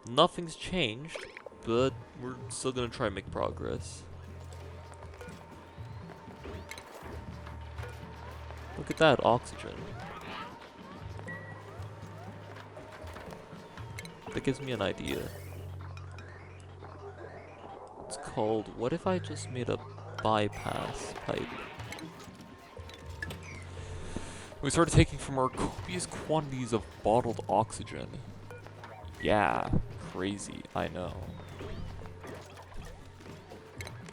Nothing's changed, but we're still gonna try and make progress. Look at that, oxygen. That gives me an idea. It's called, what if I just made a bypass pipe? We started taking from our copious quantities of bottled oxygen. Yeah, crazy, I know.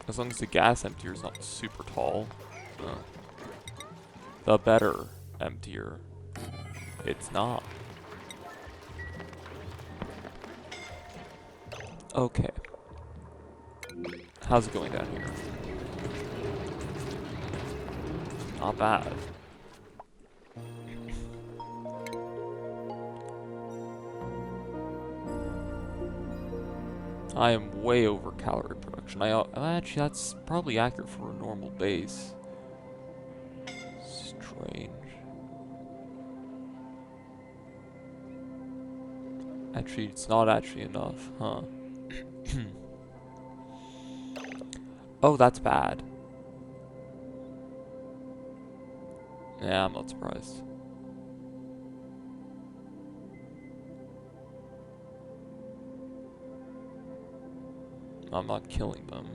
As long as the gas emptier is not super tall. The better emptier. It's not. Okay. How's it going down here? Not bad. I am way over calorie production. Actually, that's probably accurate for a normal base. Strange. Actually, it's not actually enough, huh? Oh, that's bad. Yeah, I'm not surprised. I'm not killing them.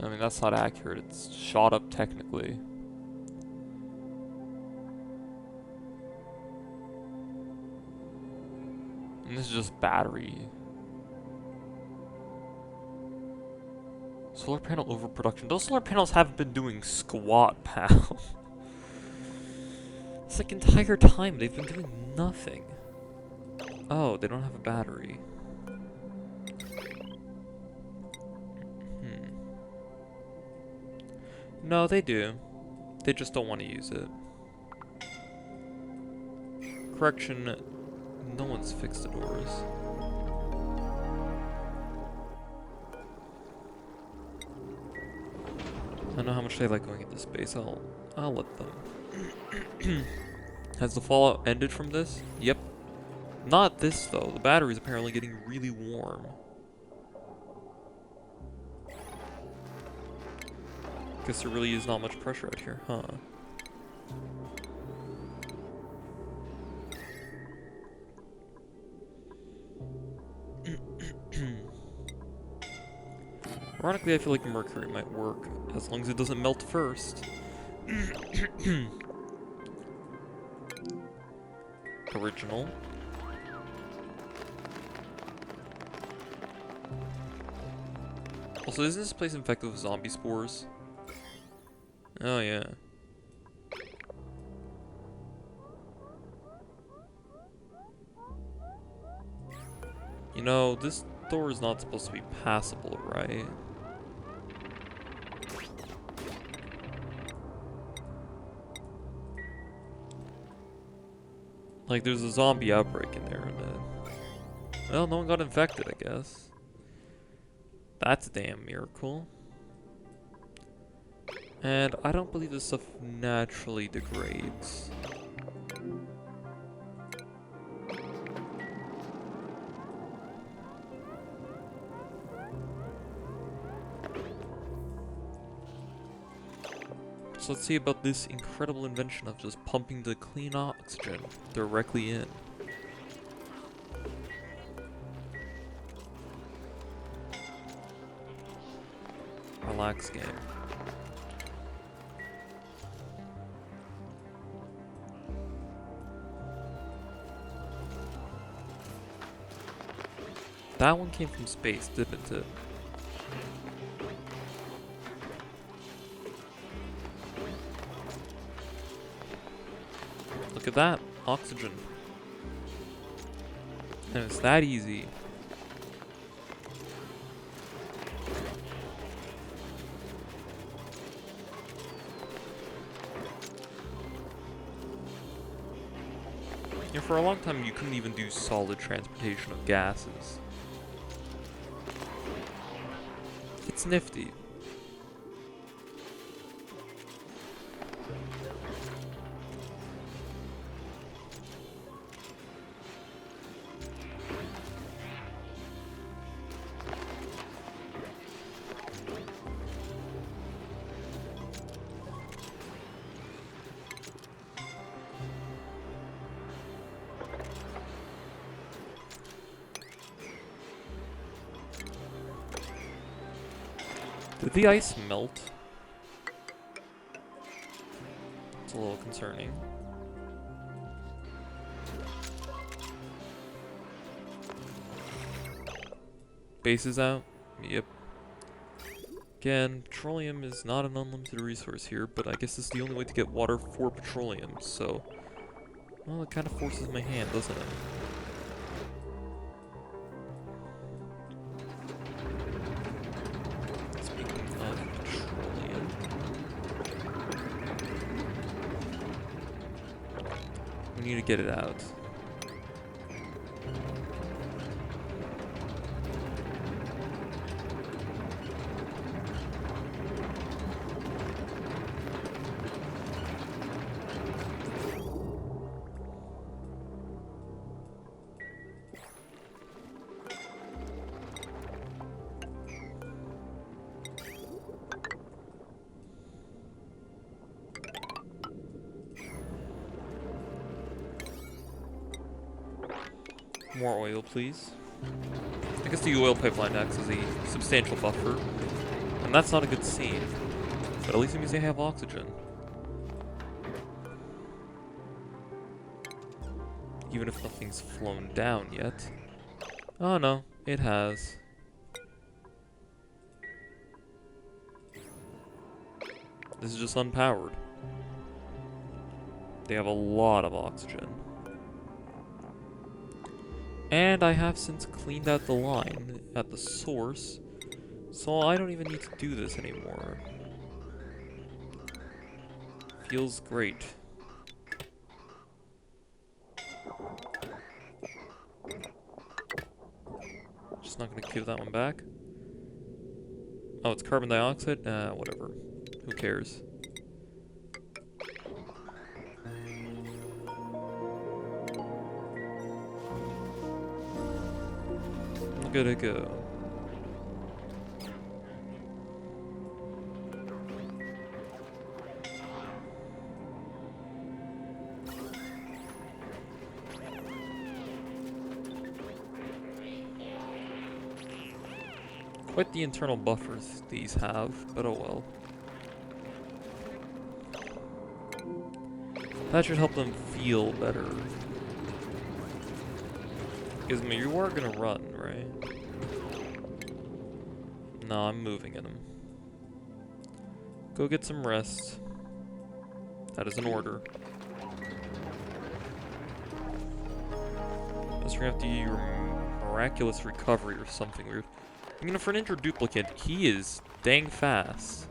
I mean, that's not accurate. It's shot up technically. And this is just battery. Solar panel overproduction. Those solar panels haven't been doing squat, pal. It's like entire time they've been doing nothing. Oh, they don't have a battery. No, they do. They just don't want to use it. Correction, no one's fixed the doors. I don't know how much they like going into space. I'll let them. Has the fallout ended from this? Yep. Not this though. The battery's apparently getting really warm. Guess there really is not much pressure out here, huh? Ironically, I feel like mercury might work, as long as it doesn't melt first. Original. Also, isn't this place infected with zombie spores? Oh, yeah. You know, this door is not supposed to be passable, right? Like, there's a zombie outbreak in there, and well, no one got infected, I guess. That's a damn miracle. And I don't believe this stuff naturally degrades. So let's see about this incredible invention of just pumping the clean oxygen directly in. Relax, game. That one came from space, didn't it? Look at that, oxygen. And it's that easy. You know, for a long time you couldn't even do solid transportation of gases. It's nifty. Did the ice melt? It's a little concerning. Base is out? Yep. Again, petroleum is not an unlimited resource here, but I guess this is the only way to get water for petroleum, so... Well, it kind of forces my hand, doesn't it? We need to get it out. More oil, please. I guess the oil pipeline acts as a substantial buffer, and that's not a good scene. But at least it means they have oxygen. Even if nothing's flown down yet. Oh no, it has. This is just unpowered. They have a lot of oxygen. And I have since cleaned out the line at the source, so I don't even need to do this anymore. Feels great. Just not gonna give that one back. Oh, it's carbon dioxide? Whatever. Who cares? Good to go. Quite the internal buffers these have, but oh well. That should help them feel better. Because I mean, you are gonna run, right? No, I'm moving in them. Go get some rest. That is an order. Unless you're gonna have to do your miraculous recovery or something weird. I mean, for an interduplicate, he is dang fast.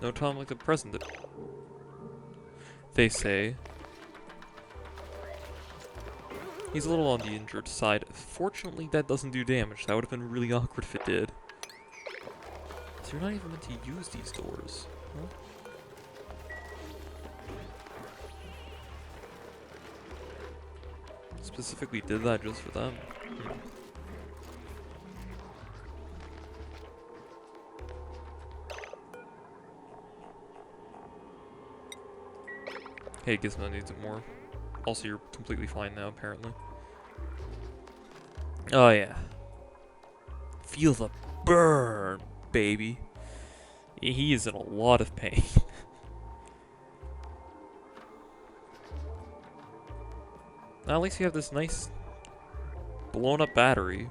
No time like the present, they say. He's a little on the injured side. Fortunately, that doesn't do damage. That would have been really awkward if it did. So you're not even meant to use these doors. Huh? Specifically did that just for them. Hey, Gizmo needs it more. Also, you're completely fine now, apparently. Oh, yeah. Feel the burn, baby. He is in a lot of pain. Now, at least you have this nice blown up battery.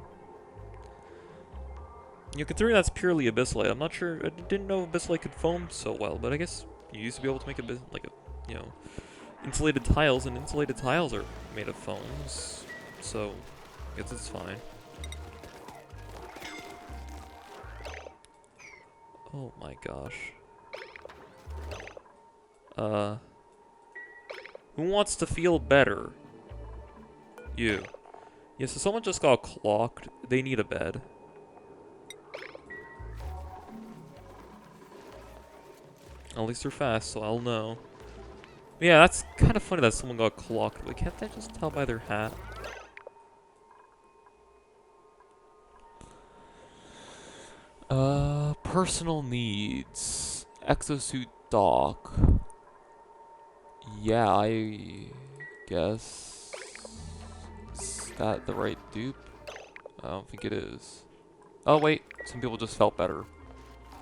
You know, considering that's purely abyssalite, I'm not sure. I didn't know abyssalite could foam so well, but I guess you used to be able to make you know, insulated tiles, and insulated tiles are made of foams, so I guess it's fine. Oh my gosh. Who wants to feel better? You. Yeah, so someone just got clocked. They need a bed. At least they're fast, so I'll know. Yeah, that's kind of funny that someone got clocked, but can't they just tell by their hat? Personal needs. Exosuit dock. Yeah, I guess. Is that the right dupe? I don't think it is. Oh wait, some people just felt better.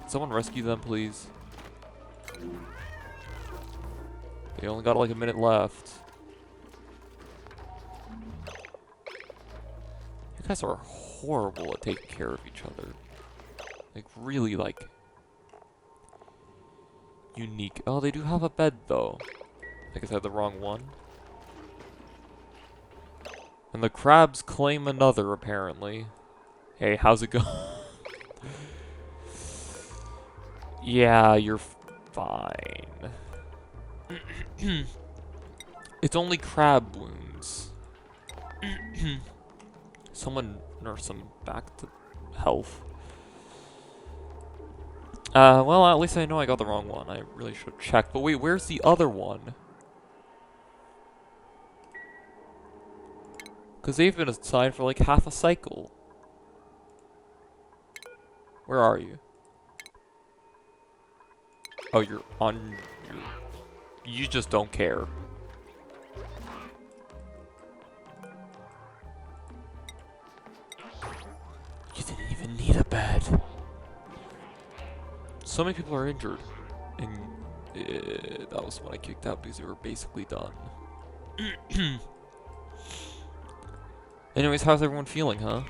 Can someone rescue them, please? They only got like a minute left. You guys are horrible at taking care of each other. Like, really, like, unique. Oh, they do have a bed, though. I guess I had the wrong one. And the crabs claim another, apparently. Hey, how's it going? Yeah, you're fine. It's only crab wounds. Someone nurse him back to health. Well, at least I know I got the wrong one. I really should have checked. But wait, where's the other one? Because they've been assigned for like half a cycle. Where are you? Oh, you're on your... You just don't care. You didn't even need a bed. So many people are injured. And that was when I kicked out because they were basically done. Anyways, how's everyone feeling, huh?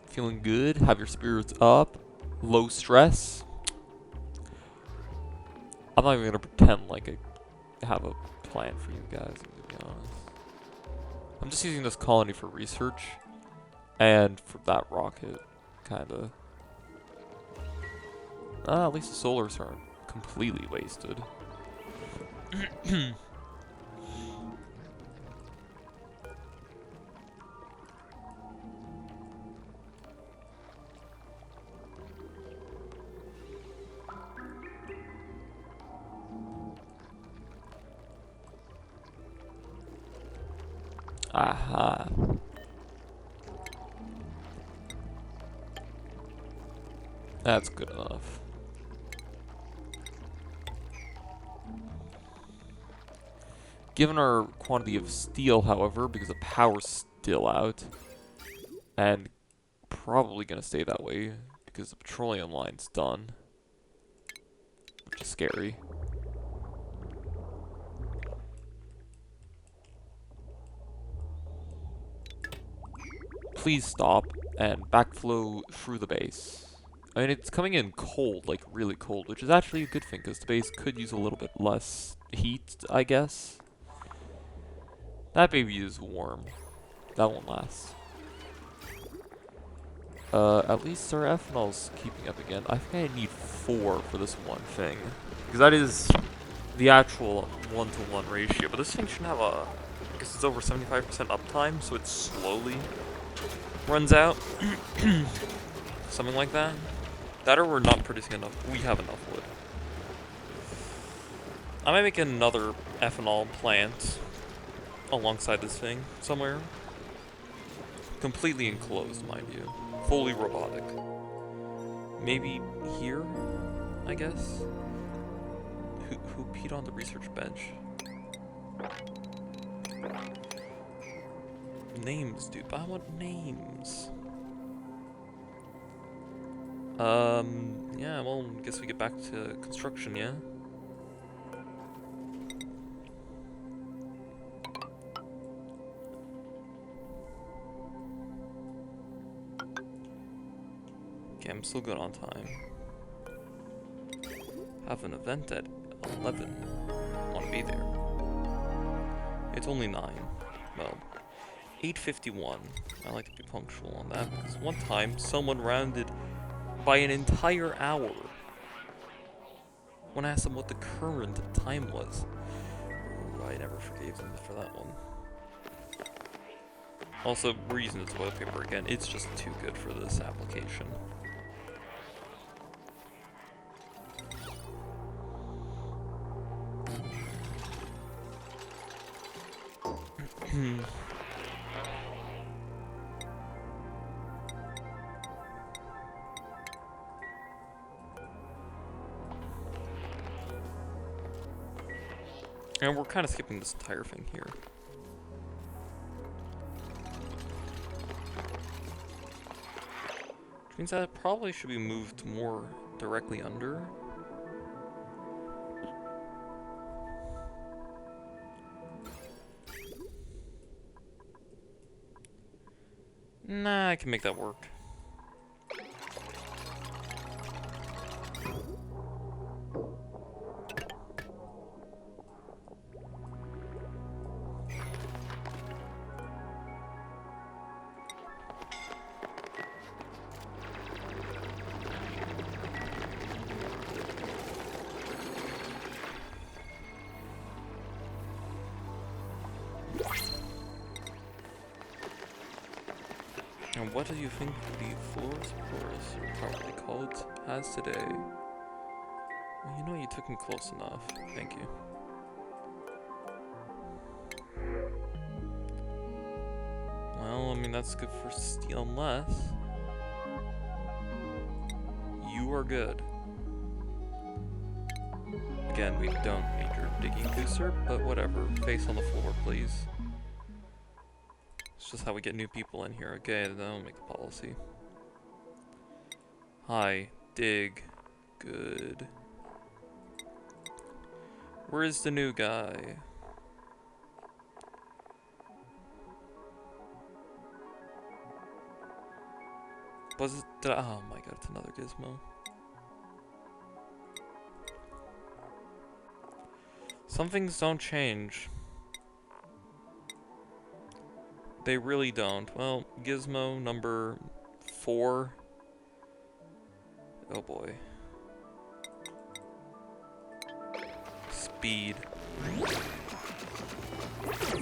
Feeling good? Have your spirits up? Low stress? I'm not even gonna pretend like I have a plan for you guys, to be honest. I'm just using this colony for research. And for that rocket, kinda. At least the solars aren't completely wasted. Aha. That's good enough. Given our quantity of steel, however, because the power's still out, and probably gonna stay that way, because the petroleum line's done, which is scary. Please stop and backflow through the base. I mean, it's coming in cold, like really cold, which is actually a good thing, because the base could use a little bit less heat, I guess. That baby is warm. That won't last. At least our ethanol's keeping up again. I think I need 4 for this one thing. Because that is the actual 1-to-1 ratio. But this thing should have a... I guess it's over 75% uptime, so it slowly runs out. Something like that. That or we're not producing enough. We have enough wood. I might make another ethanol plant alongside this thing somewhere. Completely enclosed, mind you. Fully robotic. Maybe here, I guess? Who peed on the research bench? Names, dude. I want names. Yeah, well, I guess we get back to construction, yeah? Okay, I'm still good on time. Have an event at 11. Want to be there. It's only 9. Well, 8:51. I like to be punctual on that because one time someone rounded by an entire hour when I asked them what the current time was. Ooh, I never forgave them for that one. Also, we're using the toilet paper again. It's just too good for this application. And we're kind of skipping this entire thing here. Which means that it probably should be moved more directly under. Nah, I can make that work. And what do you think the floors, or probably called, has today? Well, you know you took me close enough. Thank you. Well, I mean, that's good for steel unless you are good. Again, we don't need your digging booster, but whatever. Face on the floor, please. It's just how we get new people in here. Okay, then I'll make the policy. Hi, dig. Good. Where is the new guy? Was it? Oh my god, it's another gizmo. Some things don't change. They really don't. Well, gizmo number 4. Oh boy. Speed.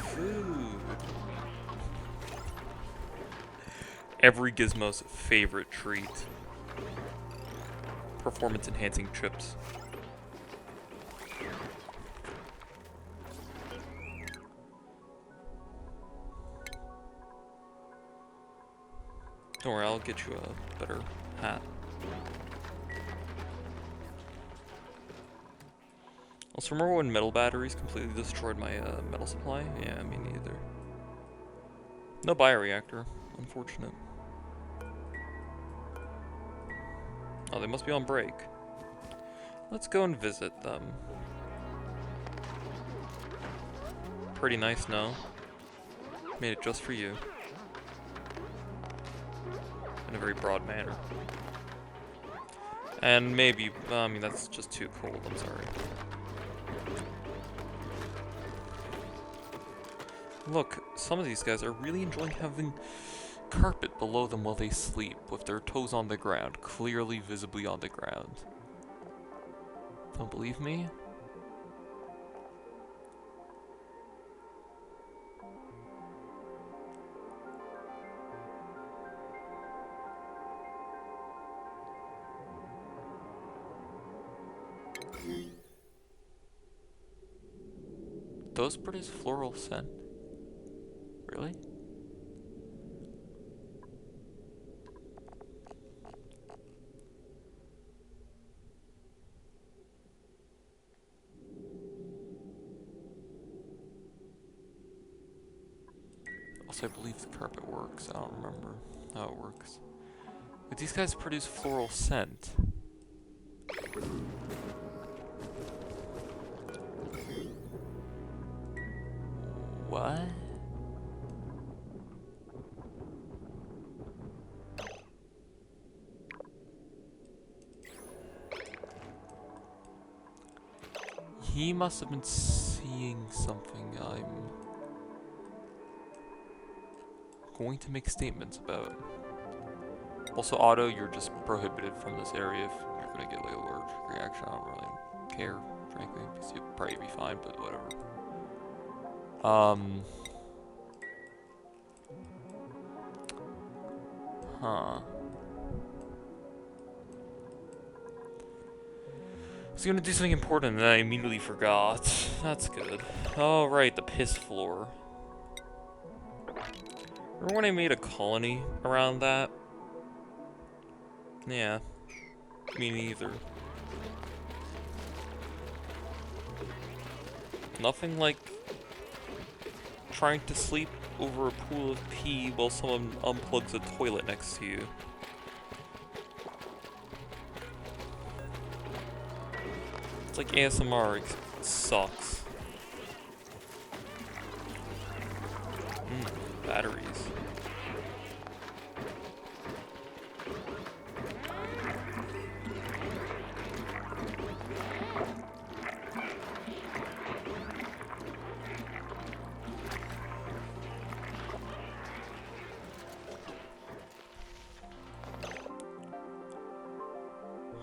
Food. Every gizmo's favorite treat. Performance enhancing chips. Don't worry, I'll get you a better hat. Also, remember when metal batteries completely destroyed my metal supply? Yeah, me neither. No bioreactor. Unfortunate. Oh, they must be on break. Let's go and visit them. Pretty nice, no? Made it just for you. In a very broad manner. And maybe, I mean, that's just too cold, I'm sorry. Look, some of these guys are really enjoying having carpet below them while they sleep, with their toes on the ground, clearly visibly on the ground. Don't believe me? Those produce floral scent? Really? Also, I believe the carpet works. I don't remember how it works. But these guys produce floral scent. What? He must have been seeing something I'm going to make statements about. Also, Otto, you're just prohibited from this area if you're gonna get like a allergic reaction. I don't really care, frankly, because you'll probably be fine, but whatever. Huh. I was gonna do something important and I immediately forgot. That's good. Oh, right, the piss floor. Remember when I made a colony around that? Yeah. Me neither. Nothing like trying to sleep over a pool of pee while someone unplugs a toilet next to you. It's like ASMR, it sucks. Batteries.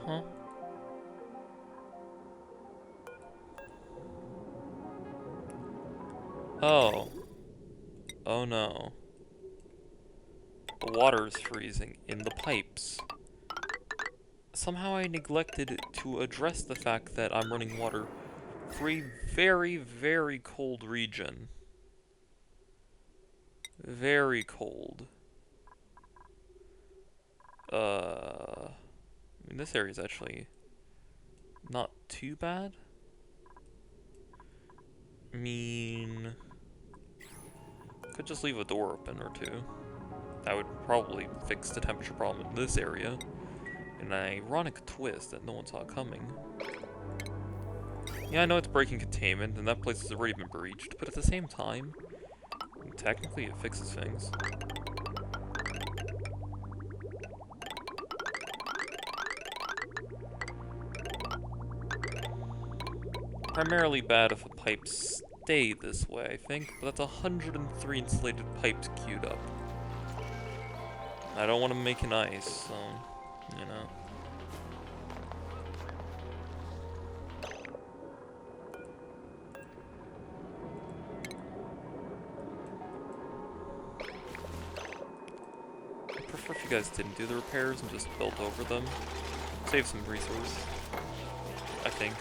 Huh? Oh. Oh no. The water is freezing in the pipes. Somehow I neglected to address the fact that I'm running water for a very, very cold region. Very cold. I mean, this area is actually not too bad. I mean, could just leave a door open or two. That would probably fix the temperature problem in this area. An ironic twist that no one saw coming. Yeah, I know it's breaking containment, and that place has already been breached, but at the same time, technically it fixes things. Primarily bad if the pipes stay this way, I think, but that's 103 insulated pipes queued up. I don't want to make an ice, so, you know. I prefer if you guys didn't do the repairs and just built over them. Save some resource, I think.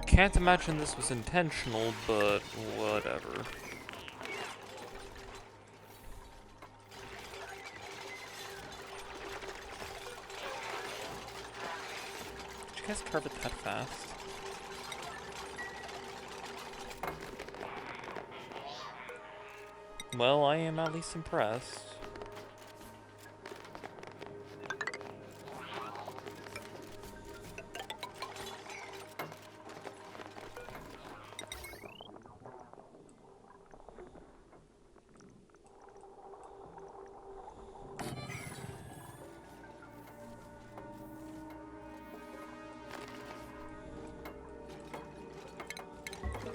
Can't imagine this was intentional, but whatever. Did you guys carve it that fast? Well, I am at least impressed.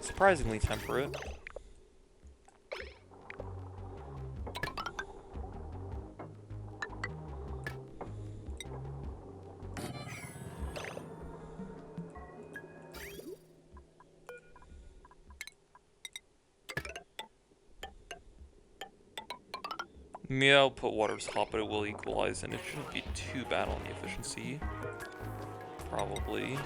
Surprisingly temperate. The output water's hot, but it will equalize, and it shouldn't be too bad on the efficiency. Probably.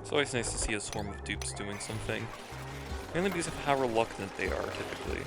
It's always nice to see a swarm of dupes doing something. Mainly because of how reluctant they are, typically.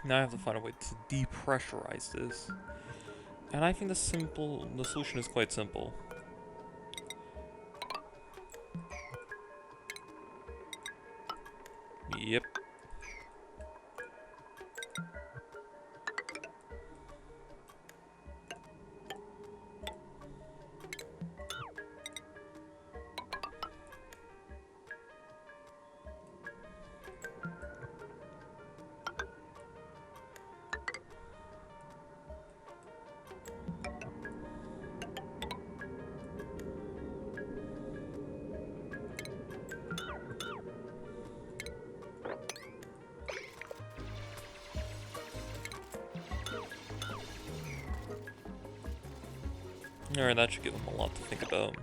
Now I have to find a way to depressurize this. And I think the solution is quite simple. Yep. Alright, that should give them a lot to think about.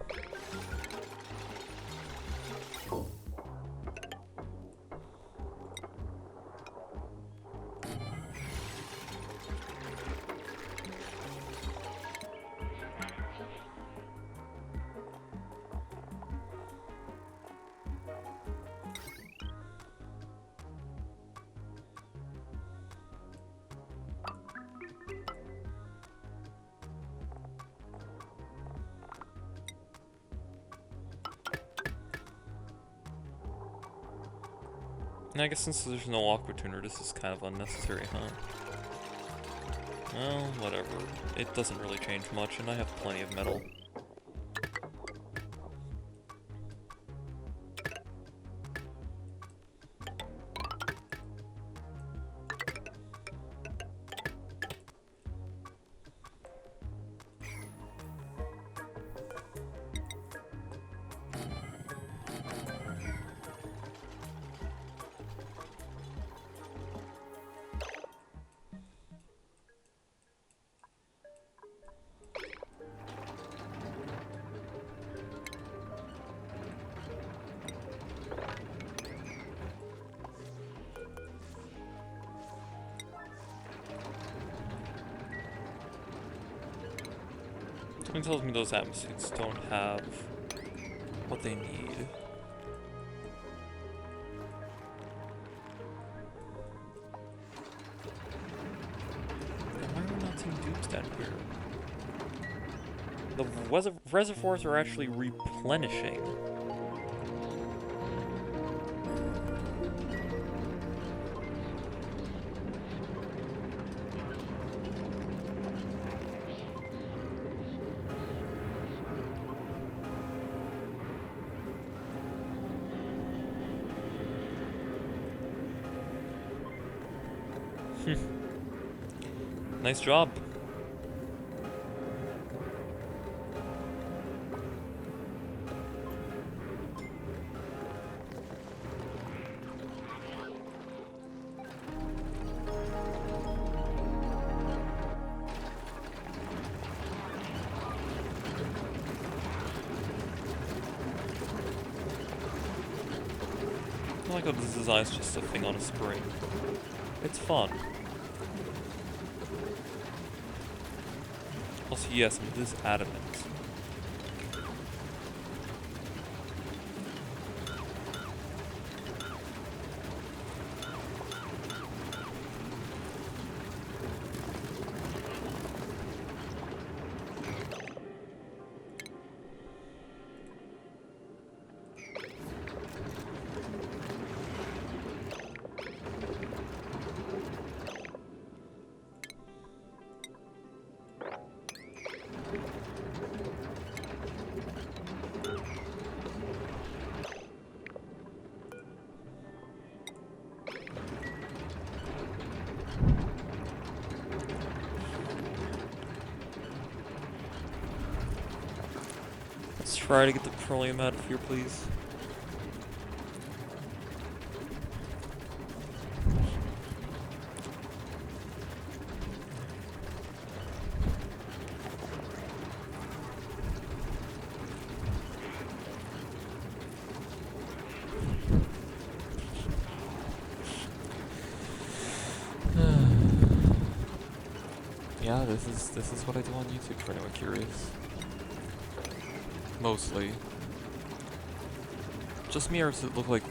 And I guess since there's no aqua tuner, this is kind of unnecessary, huh? Well, whatever. It doesn't really change much, and I have plenty of metal. Something tells me those atmospheres don't have what they need. Why are we not seeing dupes down here? The reservoirs are actually replenishing. Nice job. I like how this design's just a thing on a spring. It's fun. Also, yes, it is adamant. Let's try to get the petroleum out of here, please. Yeah, this is what I do on YouTube for anyone curious. Mostly. Just me, or does it look like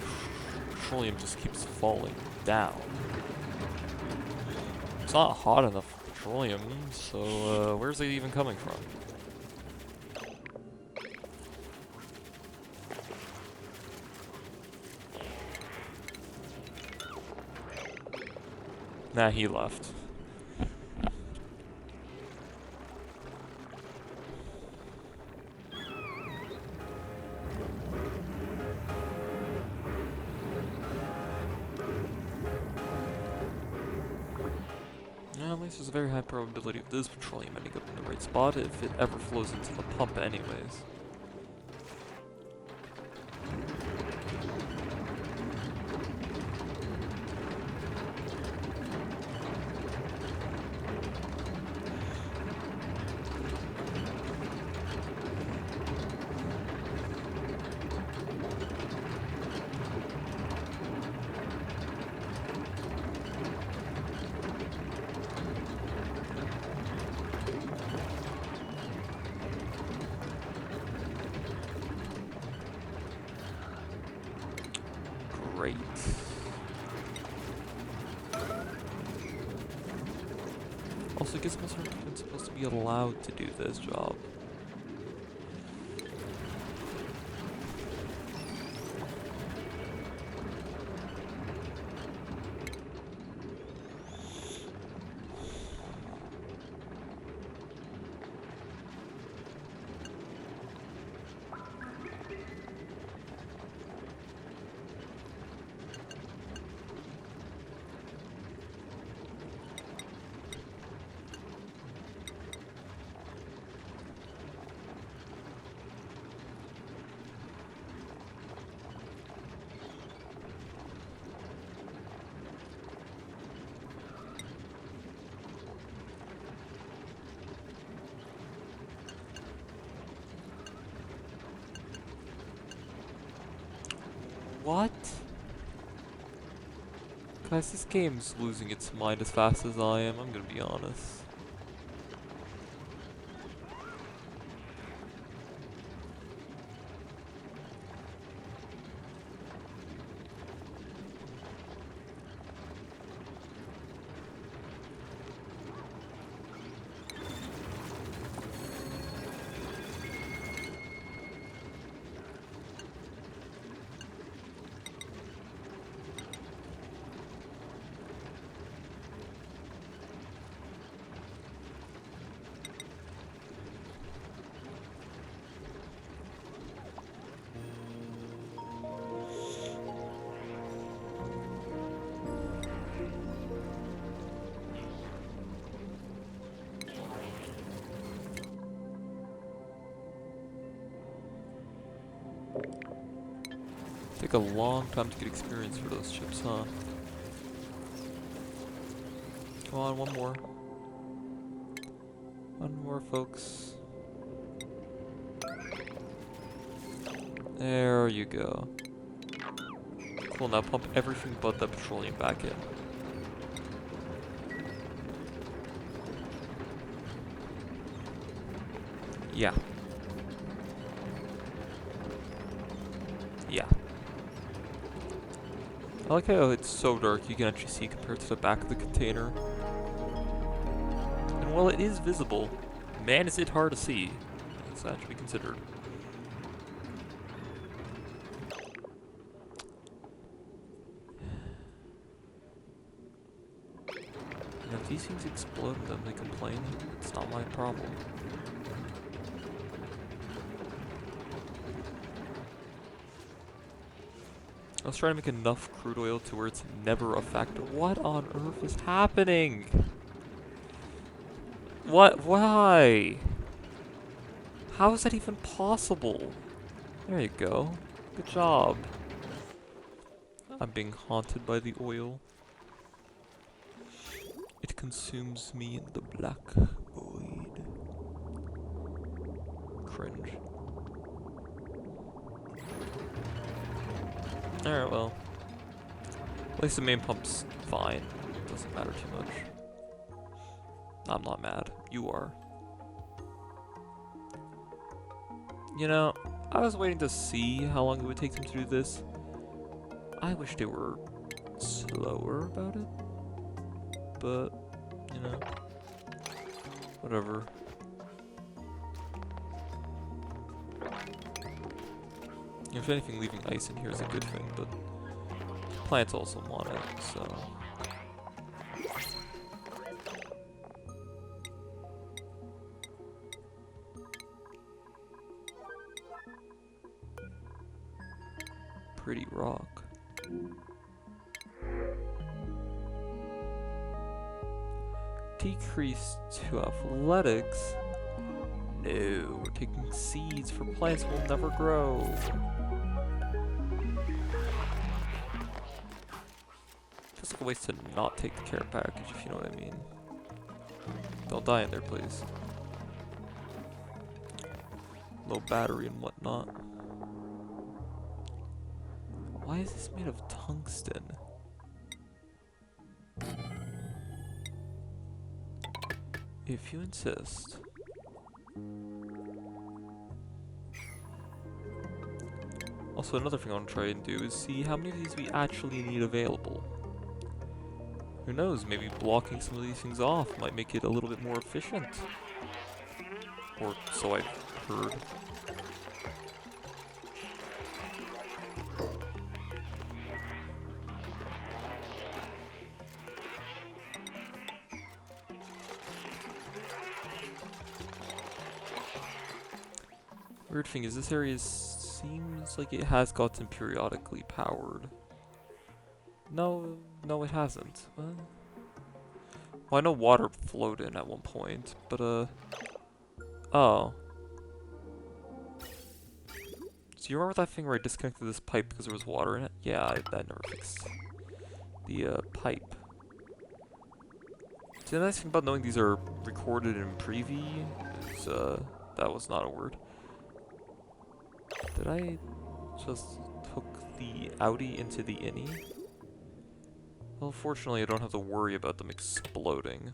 petroleum just keeps falling down? It's not hot enough for petroleum, so where's it even coming from? Nah, he left. At least there's a very high probability of this petroleum ending up in the right spot if it ever flows into the pump anyways. Great. Also, Gizmos aren't even supposed to be allowed to do this job. What? Guys, this game's losing its mind as fast as I am, I'm gonna be honest. take a long time to get experience for those chips, huh? Come on, one more. One more, folks. There you go. Cool, now pump everything but the petroleum back in. Yeah. Yeah. I like how it's so dark you can actually see compared to the back of the container. And while it is visible, man is it hard to see. It's actually considered. And if these things explode and then they complain, it's not my problem. I was trying to make enough crude oil to where it's never a factor. What on earth is happening? What? Why? How is that even possible? There you go. Good job. I'm being haunted by the oil. It consumes me in the black void. Cringe. Alright, well. At least the main pump's fine. It doesn't matter too much. I'm not mad. You are. You know, I was waiting to see how long it would take them to do this. I wish they were slower about it. But, you know, whatever. If anything, leaving ice in here is a good thing, but plants also want it, so. Pretty rock. Decrease to athletics? No, we're taking seeds for plants will never grow. Just like a waste to not take the care package, if you know what I mean. Don't die in there, please. Low battery and whatnot. Why is this made of tungsten? If you insist. Also, another thing I want to try and do is see how many of these we actually need available. Who knows, maybe blocking some of these things off might make it a little bit more efficient. Or so I've heard. Weird thing is, this area seems like it has gotten periodically powered. No, it hasn't. Well, I know water flowed in at one point, but oh. So you remember that thing where I disconnected this pipe because there was water in it? Yeah, that never fixed the pipe. See, the nice thing about knowing these are recorded in preview is that was not a word. Did I just hook the outie into the innie? Well, fortunately, I don't have to worry about them exploding.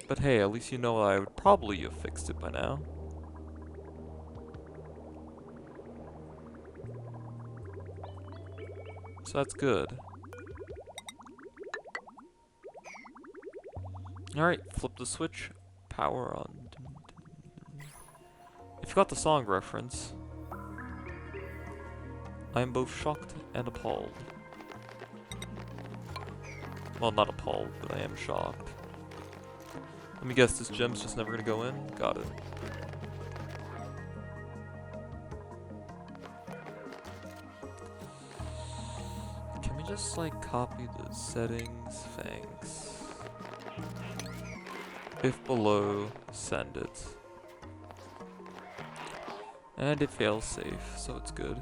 But hey, at least you know I would probably have fixed it by now. So that's good. Alright, flip the switch. Power on. If you got the song reference, I am both shocked and appalled. Well, not appalled, but I am shocked. Let me guess, this gem's just never gonna go in? Got it. Can we just, like, copy the settings? Thanks. If below, send it. And it fails safe, so it's good.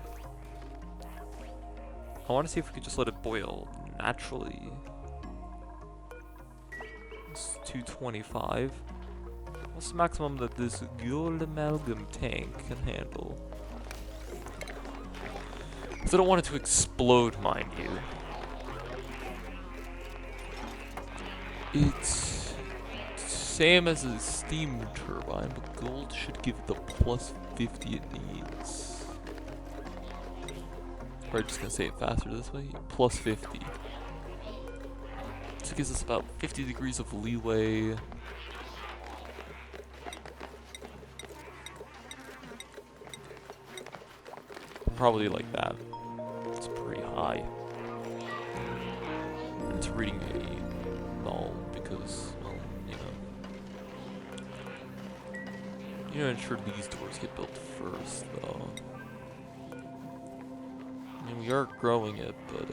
I want to see if we could just let it boil naturally. It's 225. What's the maximum that this gold amalgam tank can handle? Because I don't want it to explode, mind you. It's same as a steam turbine, but gold should give it the plus 50 it needs. Or I'm just gonna say it faster this way. Plus 50. So it gives us about 50 degrees of leeway. Probably like that. It's pretty high. It's reading a null because, well, you know, ensure these doors get built first, though. I mean, we are growing it, but,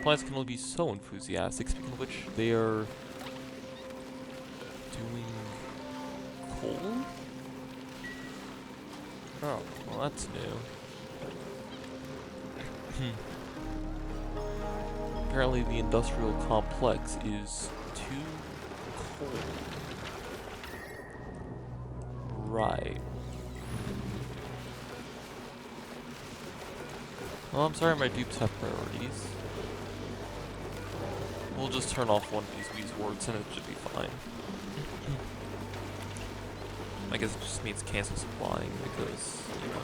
plants can only be so enthusiastic, speaking of which, they are doing coal? Oh, well that's new. Apparently the industrial complex is too cold. Right. Well, I'm sorry my dupes have priorities. We'll just turn off one of these Wheeze wards and it should be fine. I guess it just means cancel supplying because, you know.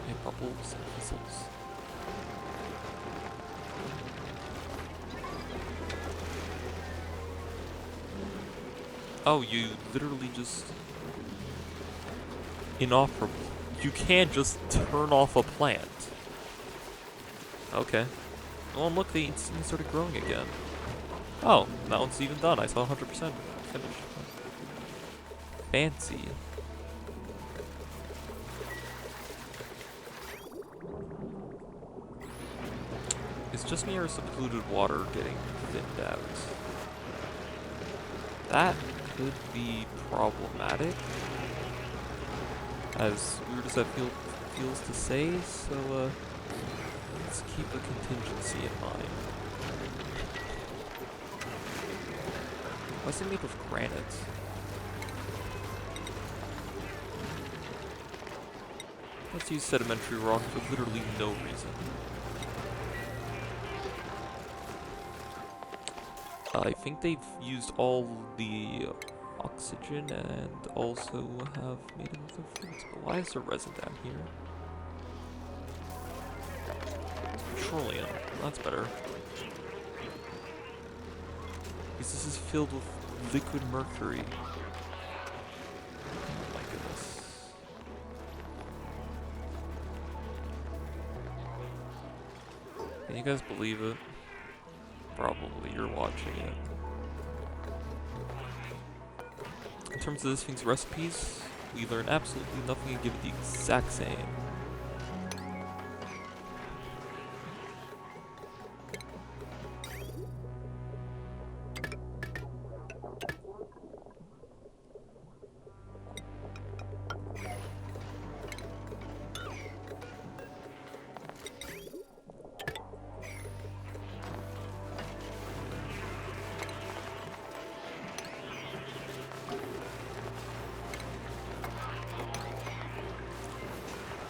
Hey, bubbles and whistles. Oh, you literally just inoperable. You can't just turn off a plant. Okay. Well, look, they instantly started growing again. Oh, that one's even done. I saw 100% finished. Fancy. It's just me or is the polluted water getting thinned out? That could be problematic, as weird as that feels to say, so let's keep a contingency in mind. What's it made of granite? Let's use sedimentary rock for literally no reason. I think they've used all the oxygen and also have made enough of fruits. But why is there resin down here? Petroleum. That's better. Because this is filled with liquid mercury. Oh my goodness. Can you guys believe it? Probably you're watching it. In terms of this thing's recipes, we learn absolutely nothing and give it the exact same.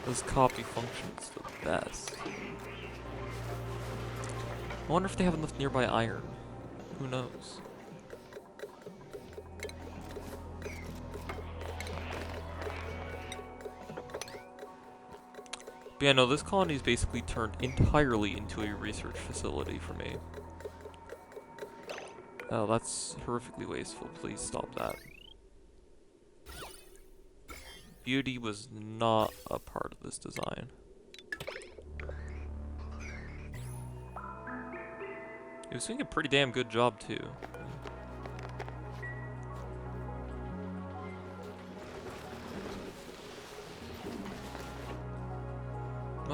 This copy function's the best. I wonder if they have enough nearby iron. Who knows? But yeah, no, this colony is basically turned entirely into a research facility for me. Oh, that's horrifically wasteful. Please stop that. Beauty was not a part of this design. It was doing a pretty damn good job too.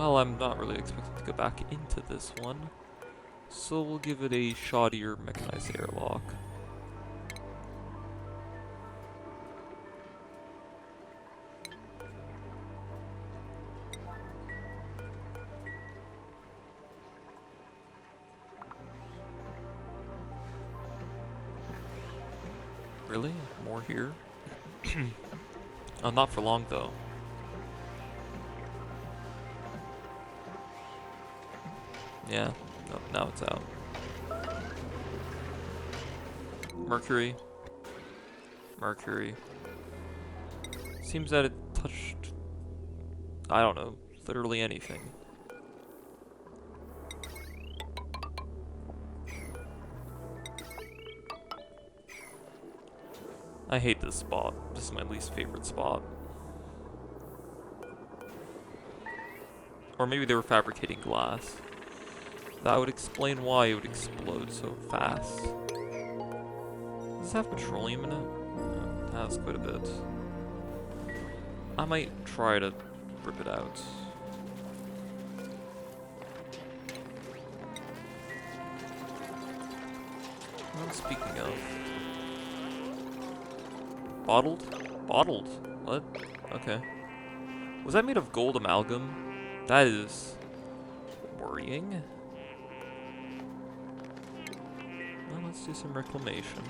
Well, I'm not really expected to go back into this one, so we'll give it a shoddier mechanized airlock. Really? More here? Oh, not for long though. Yeah, no, now it's out. Mercury. Mercury. Seems that it touched, I don't know, literally anything. I hate this spot. This is my least favorite spot. Or maybe they were fabricating glass. That would explain why it would explode so fast. Does this have petroleum in it? Yeah, it has quite a bit. I might try to rip it out. Well, speaking of... Bottled? Bottled? What? Okay. Was that made of gold amalgam? That is... worrying. Well, let's do some reclamation.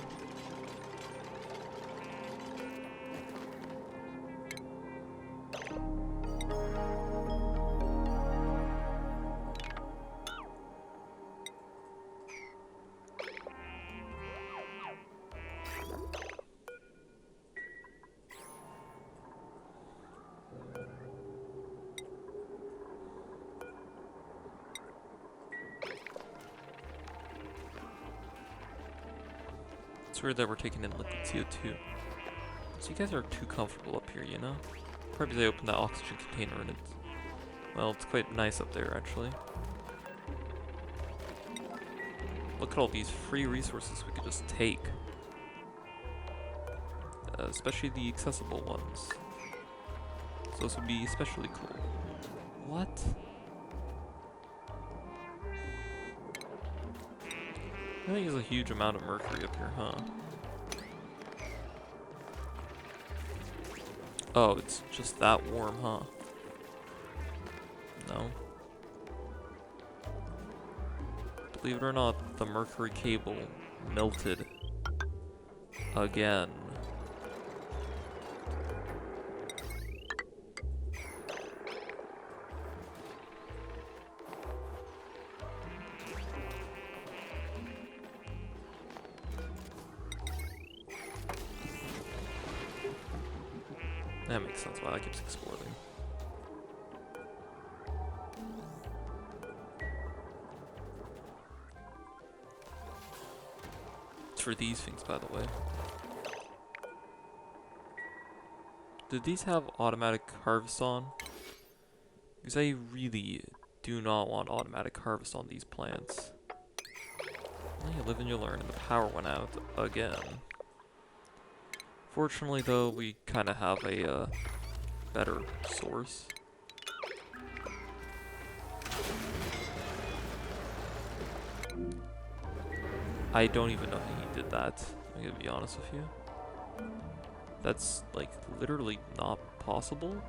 It's weird that we're taking in liquid CO2. So you guys are too comfortable up here, you know? Probably they opened that oxygen container and it's... well, it's quite nice up there, actually. Look at all these free resources we could just take. Especially the accessible ones. So this would be especially cool. What? I think there's a huge amount of mercury up here, huh? Oh, it's just that warm, huh? No. Believe it or not, the mercury cable melted again. That makes sense why that keeps exploding. It's for these things, by the way. Did these have automatic harvest on? Because I really do not want automatic harvest on these plants. Well, you live and you learn, and the power went out again. Fortunately, though, we kind of have a better source. I don't even know how he did that, I'm gonna be honest with you. That's, like, literally not possible.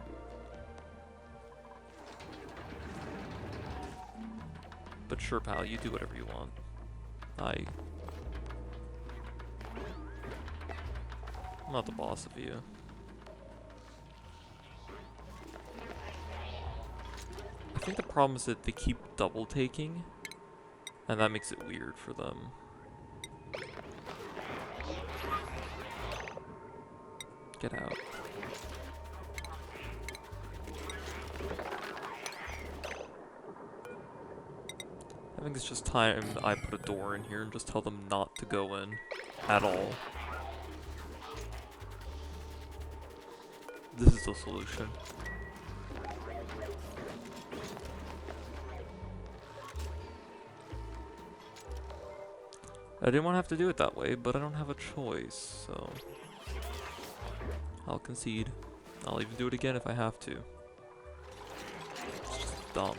But sure, pal, you do whatever you want. I'm not the boss of you. I think the problem is that they keep double taking, and that makes it weird for them. Get out. I think it's just time I put a door in here and just tell them not to go in at all. This is the solution. I didn't want to have to do it that way, but I don't have a choice, so... I'll concede. I'll even do it again if I have to. dumb.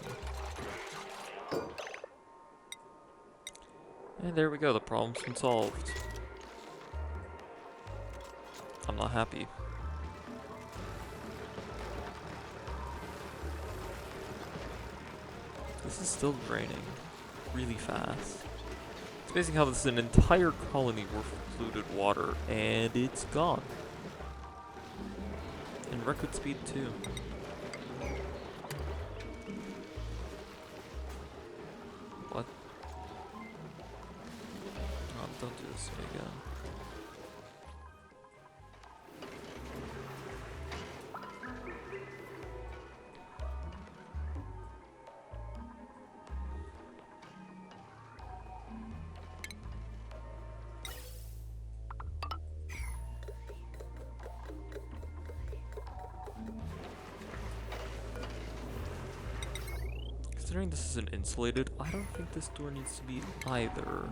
And there we go, the problem's been solved. I'm not happy. This is still draining really fast. It's amazing how this is an entire colony worth of polluted water, and it's gone. And record speed too. What? Oh, don't do this to me again. Considering this isn't insulated, I don't think this door needs to be either.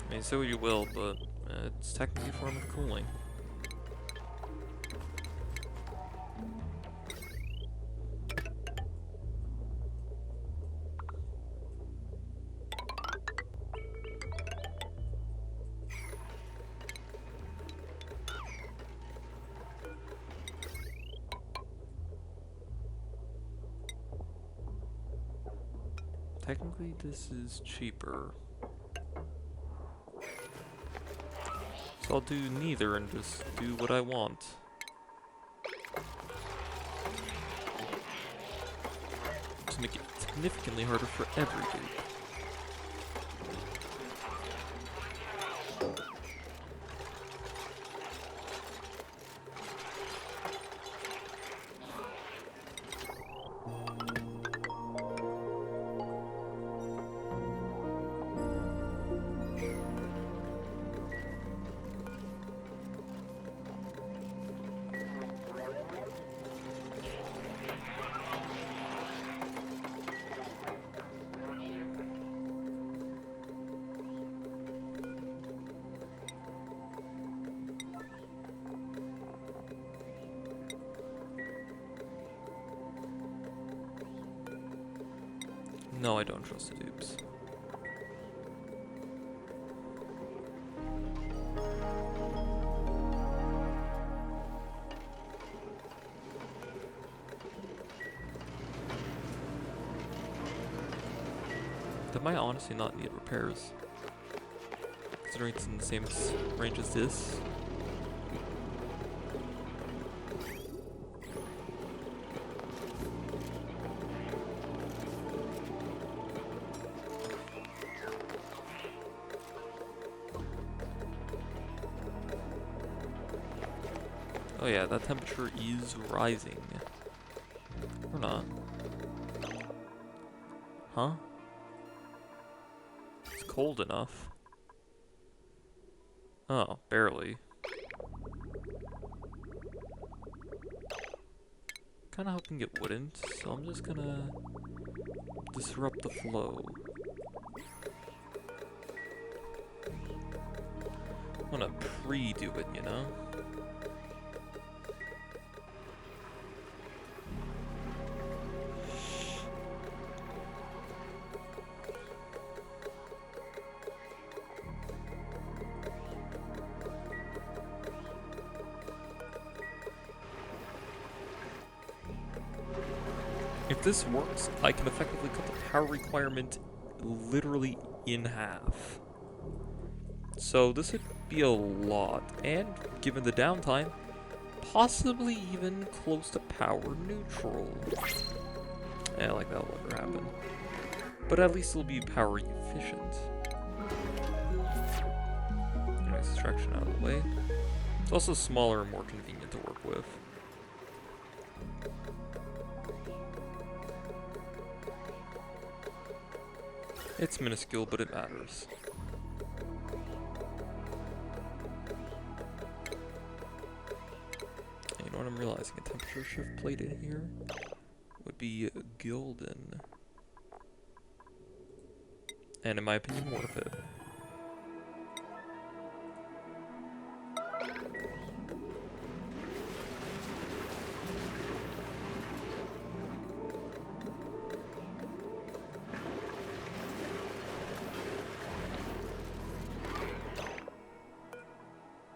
I mean, say what you will, but it's technically a form of cooling. Technically, this is cheaper. So I'll do neither and just do what I want. To make it significantly harder for every dude. No, I don't trust the dupes. That might honestly not need repairs. Considering it's in the same range as this. Oh yeah, that temperature is rising. Or not. Huh? It's cold enough. Oh, barely. Kinda hoping it wouldn't, so I'm just gonna disrupt the flow. I'm gonna pre-do it, you know? If this works, I can effectively cut the power requirement literally in half. So this would be a lot, and given the downtime, possibly even close to power neutral. Yeah, like that'll never happen. But at least it'll be power efficient. Nice extraction out of the way. It's also smaller and more convenient to work with. It's minuscule, but it matters. And you know what I'm realizing? A temperature shift plate in here would be golden. And in my opinion, worth it.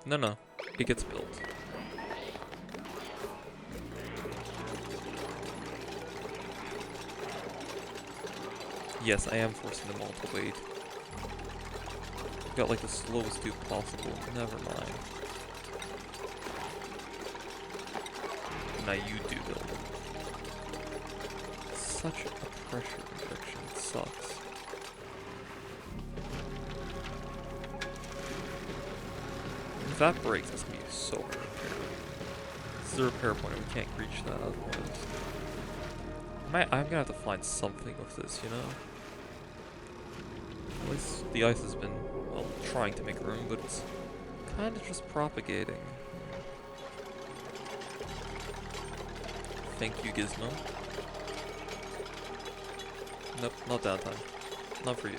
No, no. It gets built. Yes, I am forcing them all to wait. Got like the slowest dude possible. Never mind. Now you do build. Such a pressure injection. It sucks. If that breaks, it's gonna be so hard to repair. This is a repair point, and we can't reach that otherwise. I'm gonna have to find something with this, you know? At least the ice has been, well, trying to make room, but it's kind of just propagating. Thank you, Gizmo. Nope, not downtime. Not for you.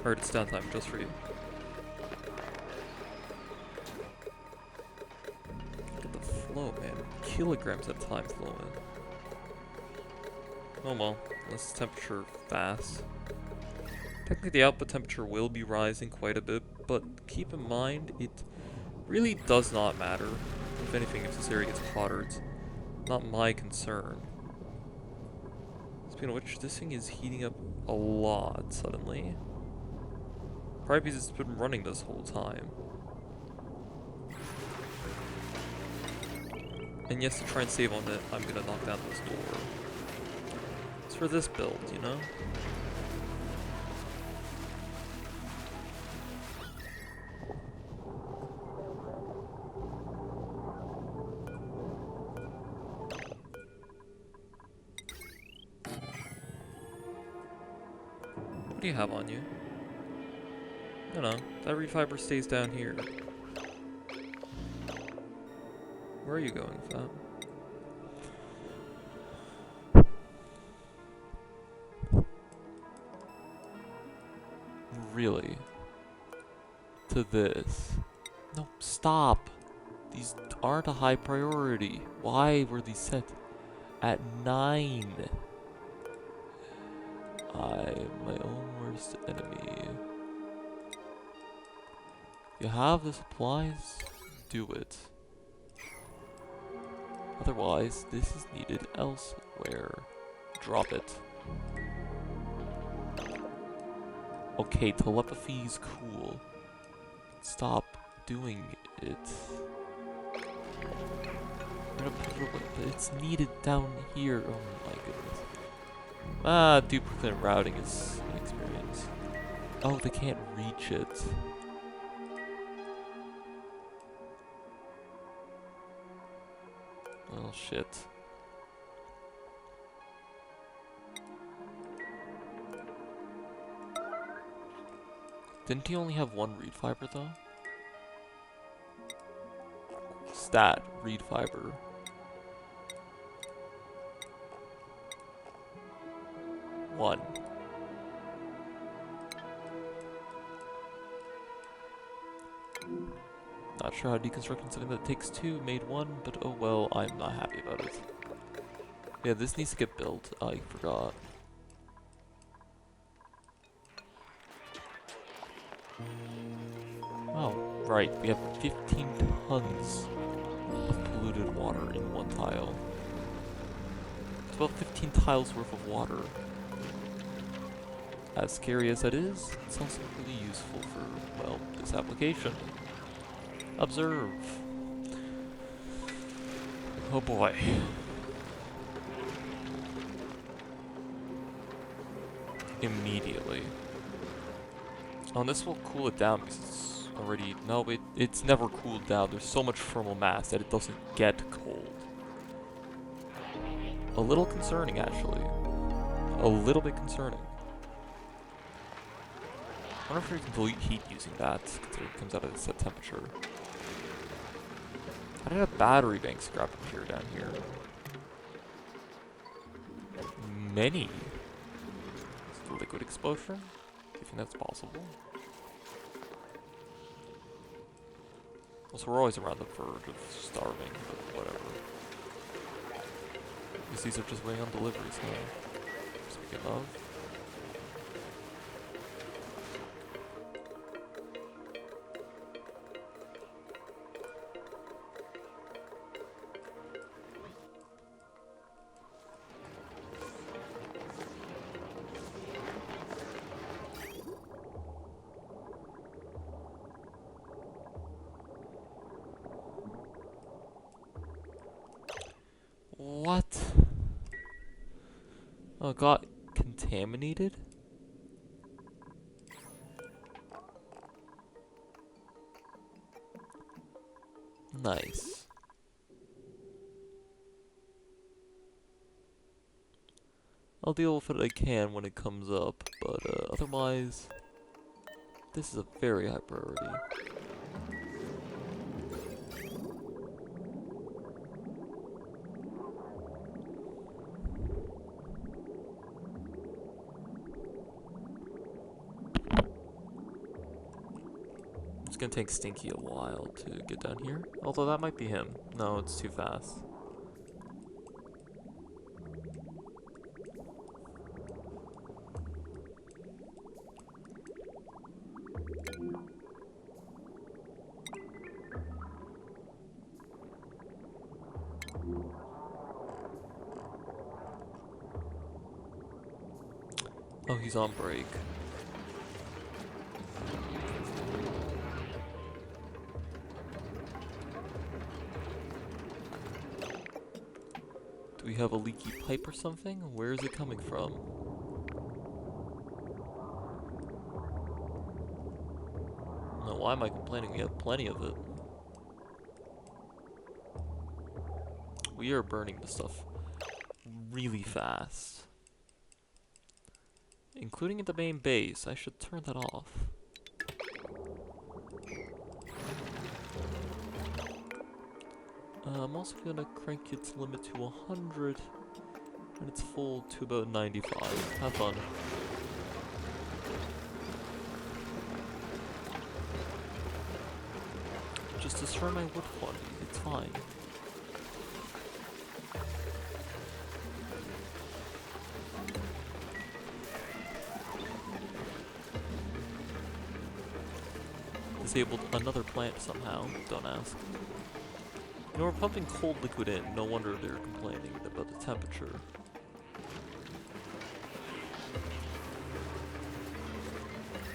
Heard it's downtime just for you. Look at the flow, man. Kilograms at a time flowing. Oh well, this is temperature fast. Technically the output temperature will be rising quite a bit, but keep in mind it really does not matter. If anything, if this area gets hotter, it's not my concern. Speaking of which, this thing is heating up a lot suddenly. Probably because it's been running this whole time. And yes, to try and save on it, I'm gonna knock down this door. It's for this build, you know? What do you have on you? No, that reed fiber stays down here. Where are you going with that? Really? To this? No, stop! These aren't a high priority. Why were these set at 9? I'm my own worst enemy. You have the supplies? Do it. Otherwise, this is needed elsewhere. Drop it. Okay, telepathy's cool. Stop doing it. I'm gonna put it away, but it's needed down here. Oh my goodness. Duplicate routing is an experience. Oh, they can't reach it. Well, shit. Didn't he only have one reed fiber, though? Stat, reed fiber. One. Not sure how deconstructing something that takes 2 made 1, but oh well, I'm not happy about it. Yeah, this needs to get built. I forgot. Oh, right. We have 15 tons of polluted water in one tile. It's about 15 tiles worth of water. As scary as that is, it's also really useful for, well, this application. Observe. Oh boy. Immediately. Oh, and this will cool it down because it's already... No, it's never cooled down. There's so much thermal mass that it doesn't get cold. A little concerning, actually. A little bit concerning. I wonder if we can delete heat using that, considering it comes out at a set temperature. I did a battery bank scrap appear down here. Many. Is it a liquid explosion? Do you think that's possible? Also, we're always around the verge of starving, but whatever. Guess these are just waiting on deliveries, huh? Speaking of. What? Oh, it got contaminated? Nice. I'll deal with it I can when it comes up, but otherwise, this is a very high priority. It's gonna take Stinky a while to get down here, although that might be him. No, it's too fast. Oh, he's on break. Do we have a leaky pipe or something? Where is it coming from? No, why am I complaining? We have plenty of it. We are burning this stuff really fast. Including at the main base. I should turn that off. I'm also gonna crank its limit to 100 and its full to about 95. Have fun. Just destroy my wood quantity. It's fine. Disabled another plant somehow. Don't ask. You know, we're pumping cold liquid in. No wonder they're complaining about the temperature.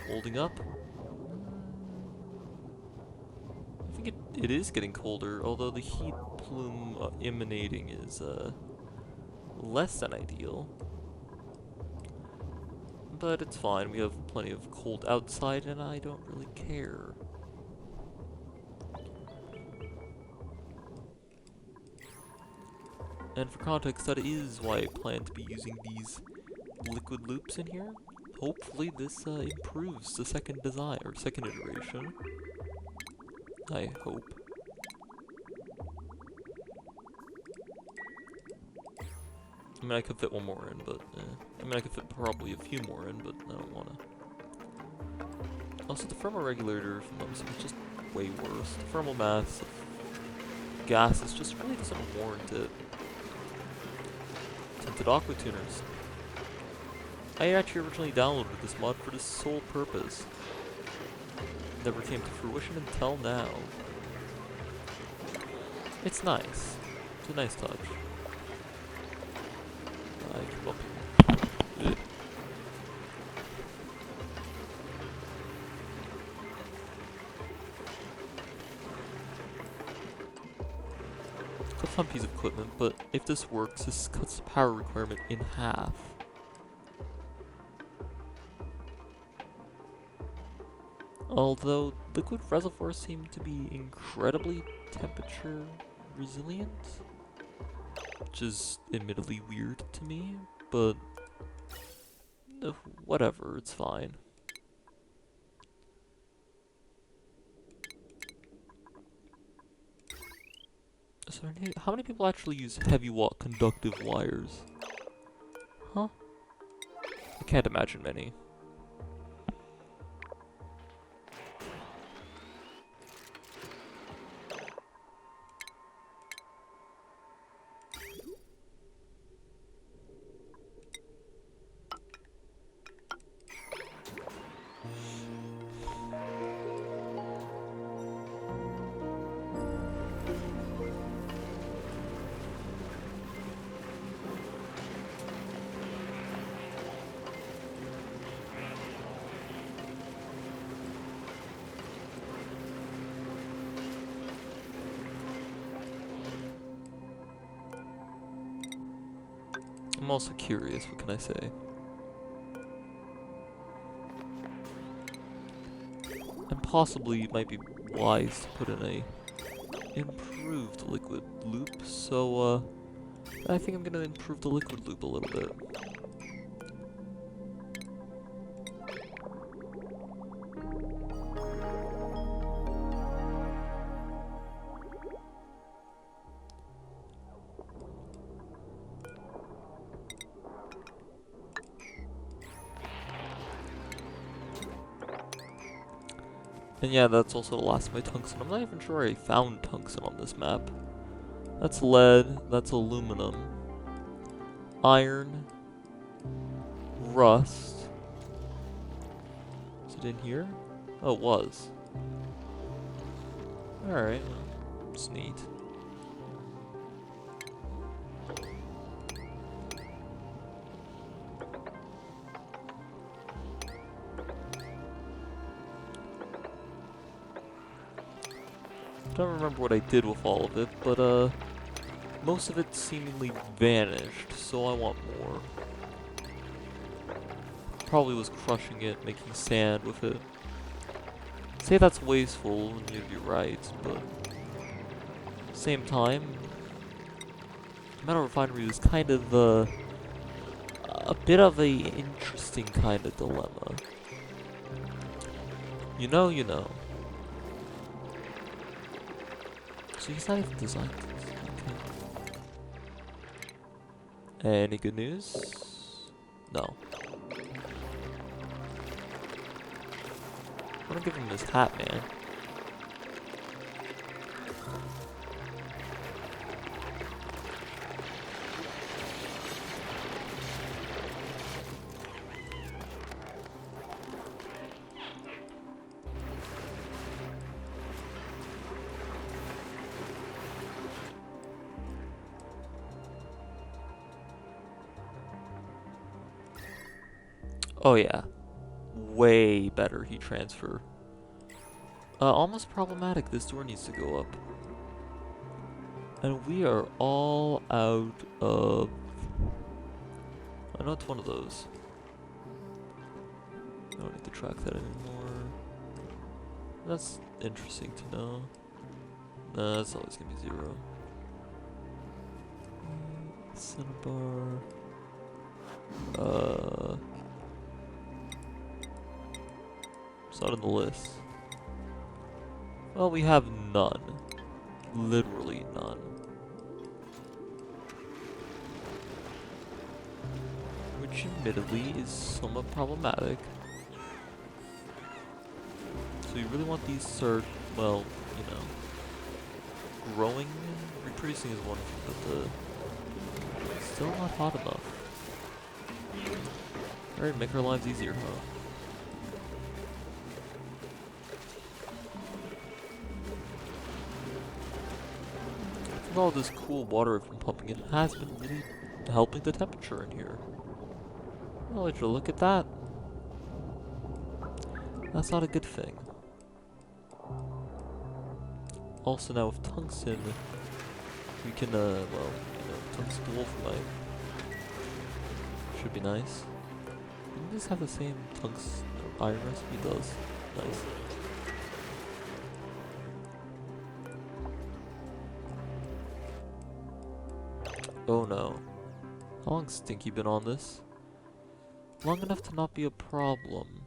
Holding up. I think it is getting colder, although the heat plume emanating is less than ideal. But it's fine. We have plenty of cold outside, and I don't really care. And for context, that is why I plan to be using these liquid loops in here. Hopefully this improves the second design, or second iteration. I hope. I mean, I could fit one more in, but... I mean, I could fit probably a few more in, but I don't wanna. Also, the thermal regulator from them is just way worse. The thermal mass of gases just really doesn't warrant it. Tinted aqua tuners. I actually originally downloaded this mod for the sole purpose. Never came to fruition until now. It's nice. It's a nice touch. I keep up here. Ugh. It's a fun piece of equipment, but if this works, this cuts the power requirement in half. Although liquid reservoirs seem to be incredibly temperature resilient, which is admittedly weird to me, but whatever, it's fine. So how many people actually use heavy watt conductive wires? Huh? I can't imagine many. I'm also curious, what can I say? And possibly it might be wise to put in a improved liquid loop, so I think I'm gonna improve the liquid loop a little bit. And yeah, that's also the last of my tungsten. I'm not even sure I found tungsten on this map. That's lead, that's aluminum, iron, rust. Is it in here? Oh, it was. Alright, well, it's neat. Don't remember what I did with all of it, but most of it seemingly vanished, so I want more. Probably was crushing it, making sand with it. Say that's wasteful, and you'd be right, but same time, Metal Refinery was kind of a bit of a interesting kind of dilemma. You know, you know. So he's not even designed this. Okay. Any good news? No. I'm gonna give him this hat, man. Oh yeah. Way better heat transfer. Almost problematic. This door needs to go up. And we are all out of... I know it's one of those. I don't need to track that anymore. That's interesting to know. Nah, that's always gonna be 0. Cinnabar. It's not on the list. Well, we have none. Literally none. Which admittedly is somewhat problematic. So you really want these to start, well, you know, growing? Reproducing is wonderful, but still not hot enough. Alright, make our lives easier, huh? All this cool water I've been pumping in has been really helping the temperature in here. Oh, would you look at that? That's not a good thing. Also now with tungsten, we can, well, you know, tungsten wolf knife. Should be nice. Doesn't this have the same tungsten or iron recipe? It does. Nice. Oh no. How long's Stinky been on this? Long enough to not be a problem.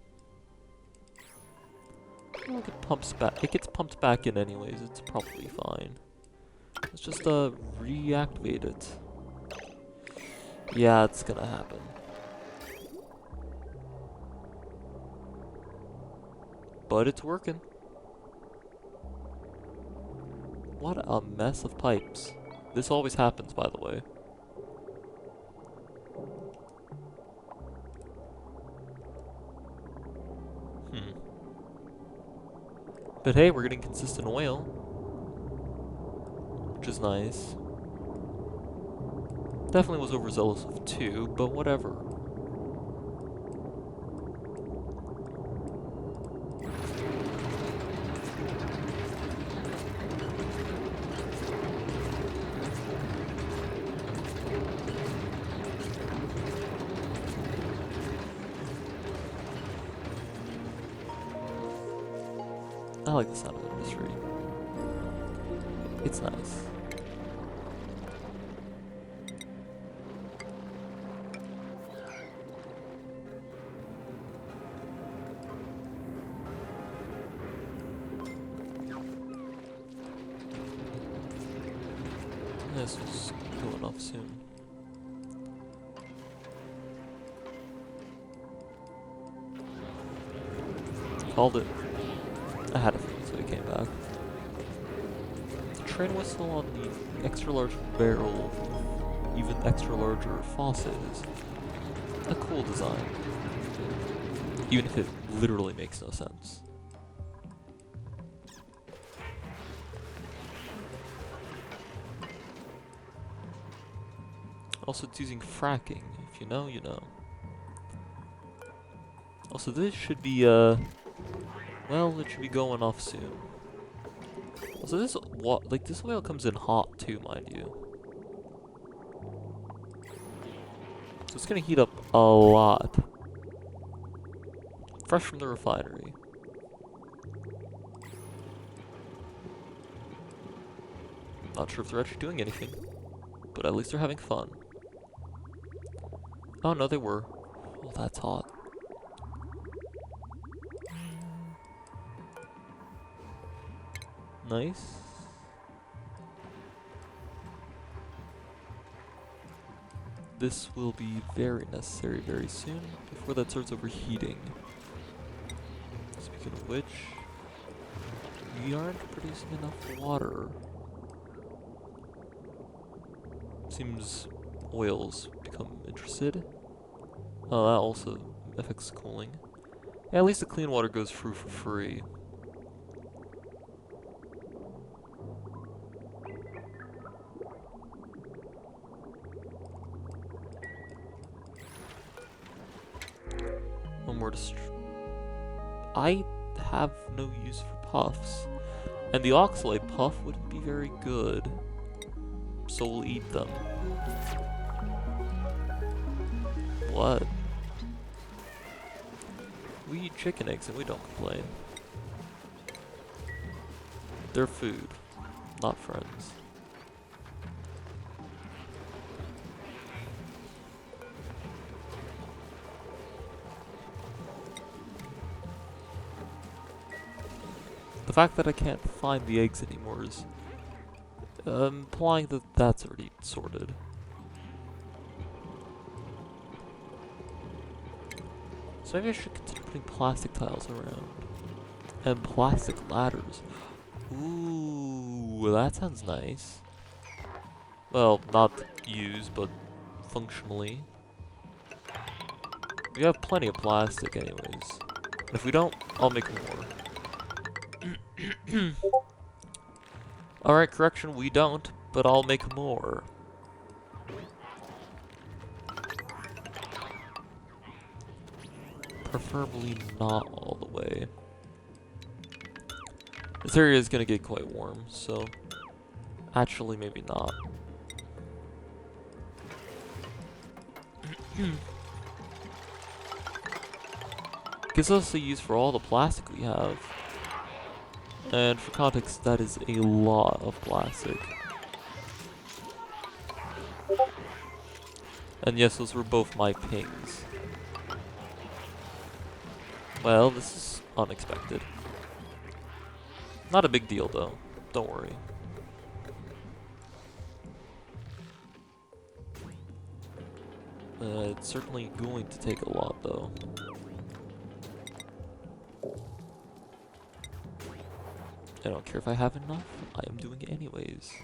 Well, it gets pumped back in anyways, it's probably fine. Let's just reactivate it. Yeah, it's gonna happen. But it's working. What a mess of pipes. This always happens, by the way. But hey, we're getting consistent oil. Which is nice. Definitely was overzealous with 2, but whatever. I like the sound of industry. It's nice. This is going off soon. Called it. I had a feeling, so he came back. The train whistle on the extra large barrel, even extra larger faucet, is a cool design. Even if it literally makes no sense. Also, it's using fracking. If you know, you know. Also, this should be, well, it should be going off soon. Also, this this oil comes in hot too, mind you. So it's gonna heat up a lot. Fresh from the refinery. Not sure if they're actually doing anything, but at least they're having fun. Oh no, they were. Oh, that's hot. Nice. This will be very necessary very soon, before that starts overheating. Speaking of which, we aren't producing enough water. Seems oils become interested. Oh, that also affects cooling. Yeah, at least the clean water goes through for free. One more I have no use for puffs. And the oxalate puff wouldn't be very good. So we'll eat them. What? We eat chicken eggs and we don't complain. They're food, not friends. The fact that I can't find the eggs anymore is implying that that's already sorted. So maybe I should consider putting plastic tiles around. And plastic ladders. Ooh, that sounds nice. Well, not used, but functionally. We have plenty of plastic anyways. And if we don't, I'll make more. Alright, correction, we don't, but I'll make more. Preferably not all the way. This area is gonna get quite warm, so actually maybe not. Gives us a use for all the plastic we have. And for context, that is a lot of plastic. And yes, those were both my pings. Well, this is unexpected. Not a big deal though, don't worry. It's certainly going to take a lot though. I don't care if I have enough, I am doing it anyways.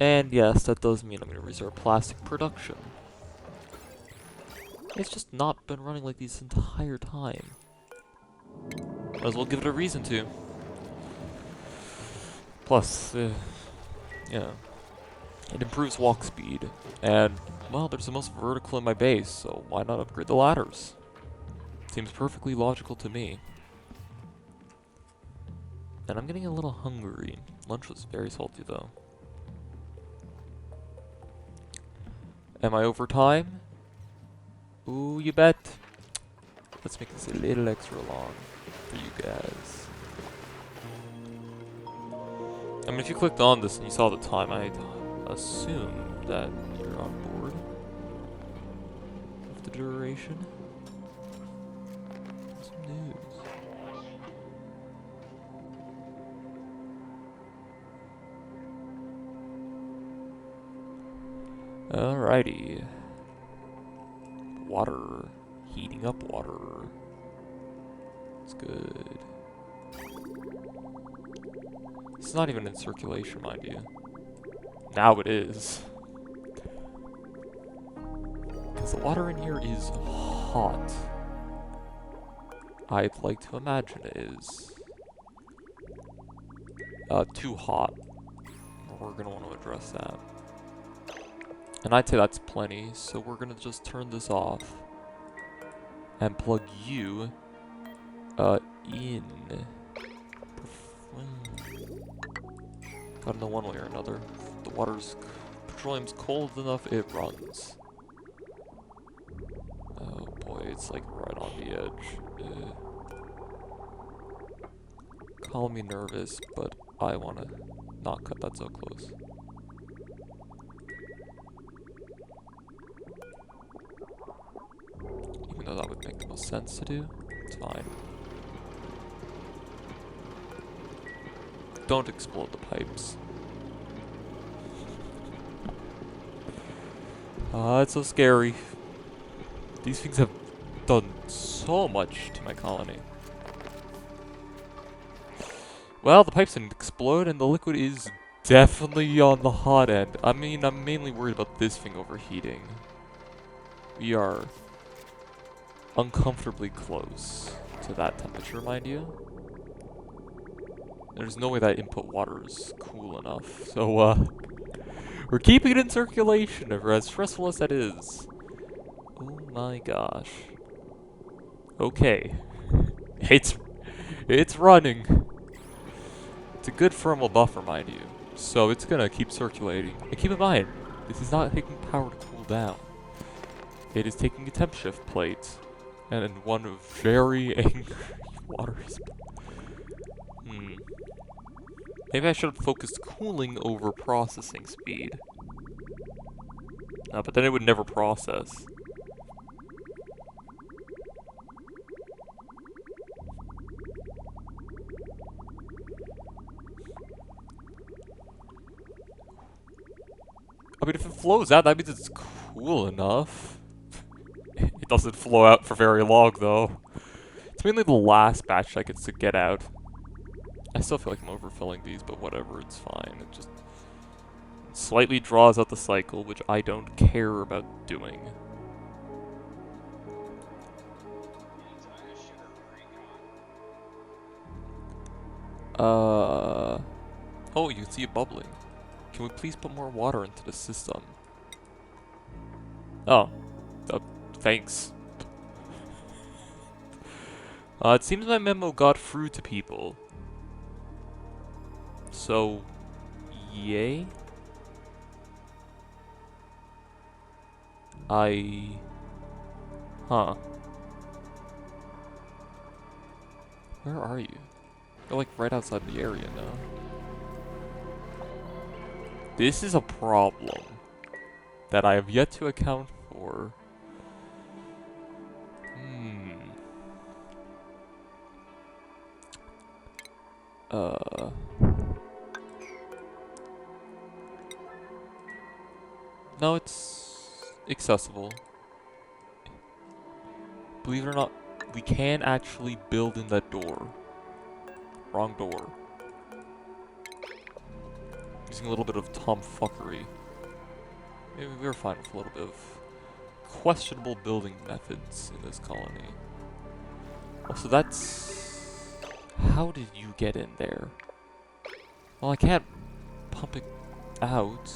And yes, that does mean I'm going to restart plastic production. It's just not been running like this entire time. Might as well give it a reason to. Plus, you know, it improves walk speed, and, well, there's the most vertical in my base, so why not upgrade the ladders? Seems perfectly logical to me. And I'm getting a little hungry. Lunch was very salty though. Am I over time? Ooh, you bet. Let's make this a little extra long for you guys. I mean, if you clicked on this and you saw the time, I'd assume that you're on board with the duration. Some news. Alrighty. Water. Heating up water. It's good. It's not even in circulation, mind you. Now it is. Because the water in here is hot. I'd like to imagine it is. Too hot. We're gonna want to address that. And I'd say that's plenty, so we're gonna just turn this off. And plug you, in. Gotta know one way or another. The petroleum's cold enough, it runs. Oh boy, it's like right on the edge. Call me nervous, but I wanna not cut that so close. Even though that would make the most sense to do, it's fine. Don't explode the pipes. It's so scary. These things have done so much to my colony. Well, the pipes didn't explode and the liquid is definitely on the hot end. I mean, I'm mainly worried about this thing overheating. We are uncomfortably close to that temperature, mind you. There's no way that input water is cool enough, so we're keeping it in circulation, as stressful as that is. Oh my gosh. Okay. It's running. It's a good thermal buffer, mind you, so it's gonna keep circulating. And keep in mind, this is not taking power to cool down. It is taking a temp shift plate and one very angry water. Maybe I should have focused cooling over processing speed. But then it would never process. I mean, if it flows out, that means it's cool enough. It doesn't flow out for very long, though. It's mainly the last batch that gets to get out. I still feel like I'm overfilling these, but whatever, it's fine. It just slightly draws out the cycle, which I don't care about doing. Oh, you can see it bubbling. Can we please put more water into the system? Oh. Thanks. It seems my memo got through to people. So, yay? Huh. Where are you? You're like right outside the area now. This is a problem that I have yet to account for. No, it's accessible. Believe it or not, we can actually build in that door. Wrong door. Using a little bit of tomfuckery. Maybe we were fine with a little bit of questionable building methods in this colony. Also, that's... How did you get in there? Well, I can't pump it out.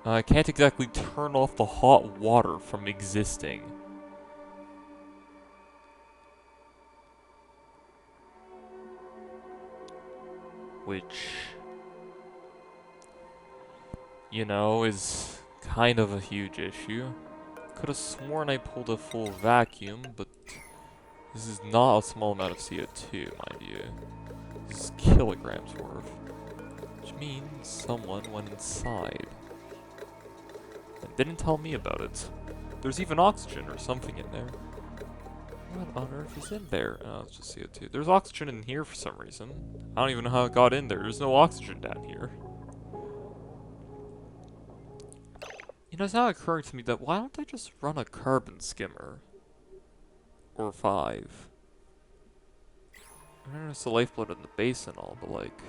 I can't exactly turn off the hot water from existing. which, you know, is kind of a huge issue. Could have sworn I pulled a full vacuum, but this is not a small amount of CO2, mind you. This is kilograms worth, which means someone went inside and didn't tell me about it. There's even oxygen or something in there. What on earth is in there? Oh, it's just CO2. There's oxygen in here for some reason. I don't even know how it got in there. There's no oxygen down here. You know, it's now occurring to me that why don't I just run a carbon skimmer? Or 5. I know it's the lifeblood in the base and all, but like...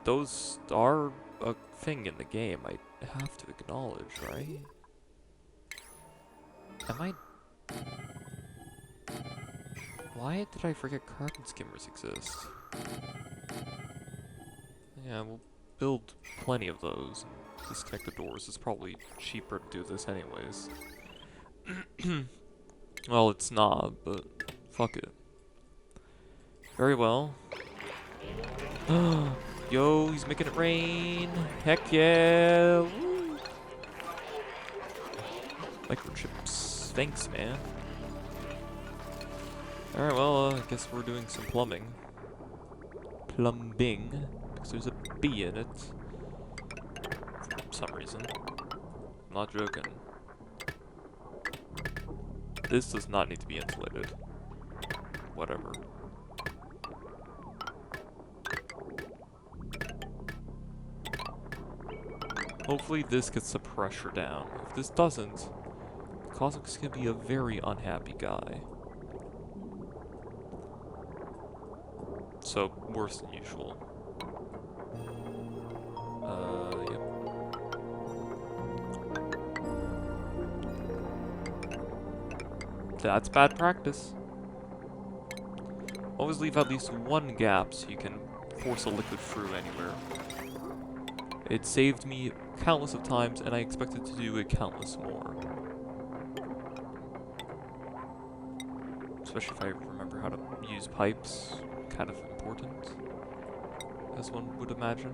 those are a thing in the game I have to acknowledge, right? Am I... Why did I forget carbon skimmers exist? Yeah, we'll build plenty of those and disconnect the doors. It's probably cheaper to do this anyways. Well, it's not, but fuck it. Very well. Yo, he's making it rain. Heck yeah. Woo. Microchips. Thanks, man. Alright, well, I guess we're doing some plumbing. Plumbing. Because there's a B in it. For some reason. I'm not joking. This does not need to be insulated. Whatever. Hopefully this gets the pressure down. If this doesn't, Cosmic's gonna be a very unhappy guy. So, worse than usual. Yep. That's bad practice. Always leave at least one gap so you can force a liquid through anywhere. It saved me countless of times, and I expected to do it countless more. Especially if I remember how to use pipes. Kind of important, as one would imagine.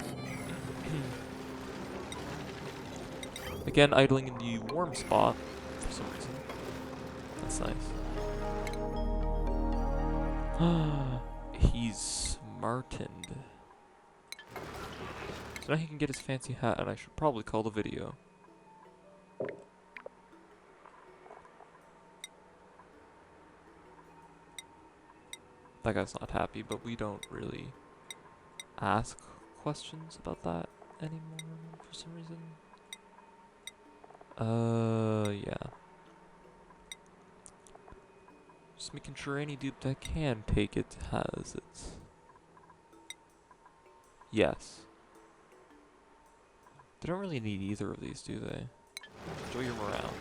Again, idling in the warm spot for some reason. That's nice. He's smartened. So now he can get his fancy hat, and I should probably call the video. That guy's not happy, but we don't really ask questions about that anymore for some reason. Yeah. Just making sure any dupe that can take it has it. Yes. They don't really need either of these, do they? Enjoy your morale.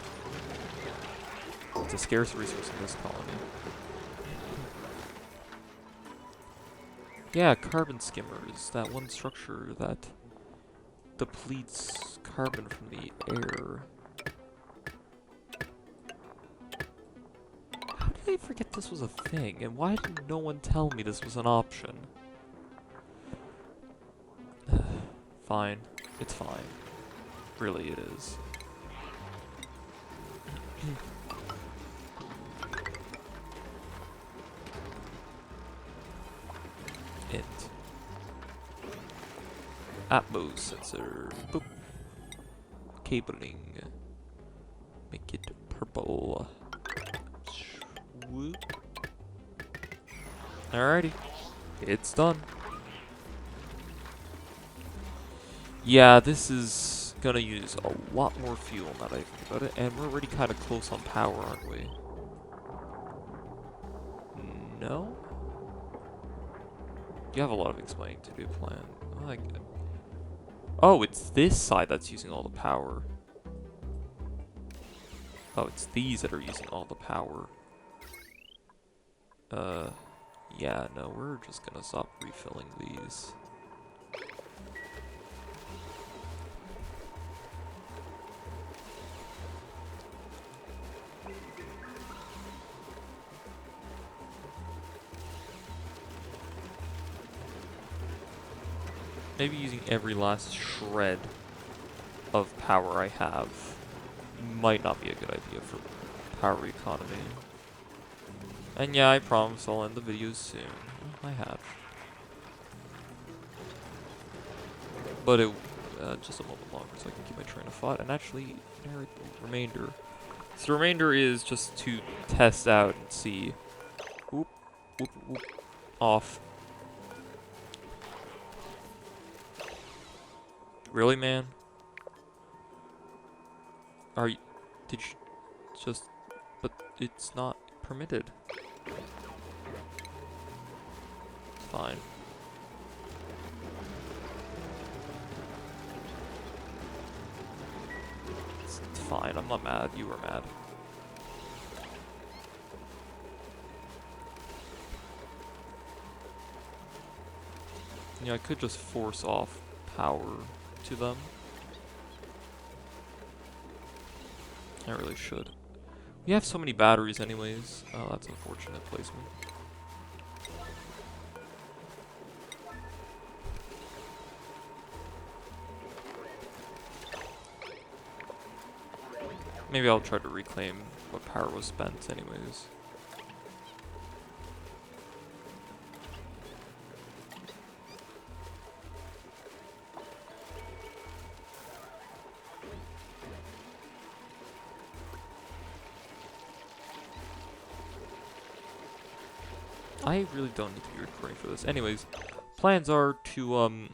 It's a scarce resource in this colony. Yeah, carbon skimmers. That one structure that depletes carbon from the air. How did I forget this was a thing? And why did no one tell me this was an option? Fine. It's fine. Really, it is. Int. Atmos sensor. Boop. Cabling. Make it purple. Swoop. Alrighty. It's done. Yeah, this is gonna use a lot more fuel now that I think about it, and we're already kind of close on power, aren't we? No? You have a lot of explaining to do, plan. Oh, it's this side that's using all the power. Oh, it's these that are using all the power. Yeah, no, we're just gonna stop refilling these. maybe using every last shred of power I have might not be a good idea for power economy. And yeah, I promise I'll end the video soon. I have. But it, just a moment longer so I can keep my train of thought and actually narrate the remainder. So the remainder is just to test out and see. Whoop, whoop, whoop, off. Really, man? Are you, did you just, but it's not permitted. Fine. It's fine, I'm not mad, you were mad. Yeah, I could just force off power to them. I really should. We have so many batteries anyways. Oh, that's unfortunate placement. Maybe I'll try to reclaim what power was spent anyways. I really don't need to be recording for this. Anyways, plans are to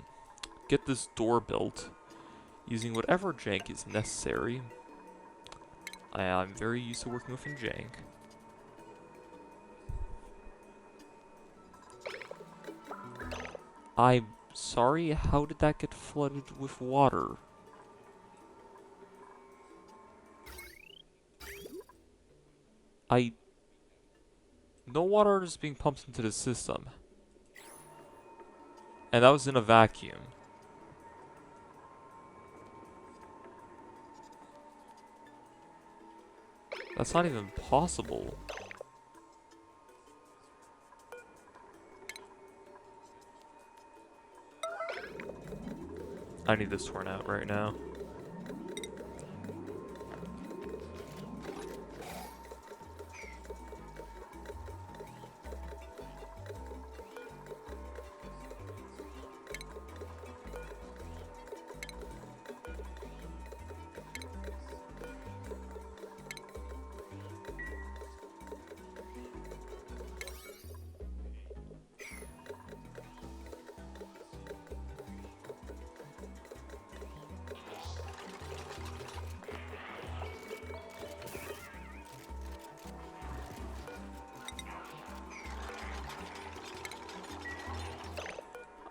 get this door built using whatever jank is necessary. I'm very used to working within jank. I'm sorry, how did that get flooded with water? No water is being pumped into the system. And that was in a vacuum. That's not even possible. I need this torn out right now.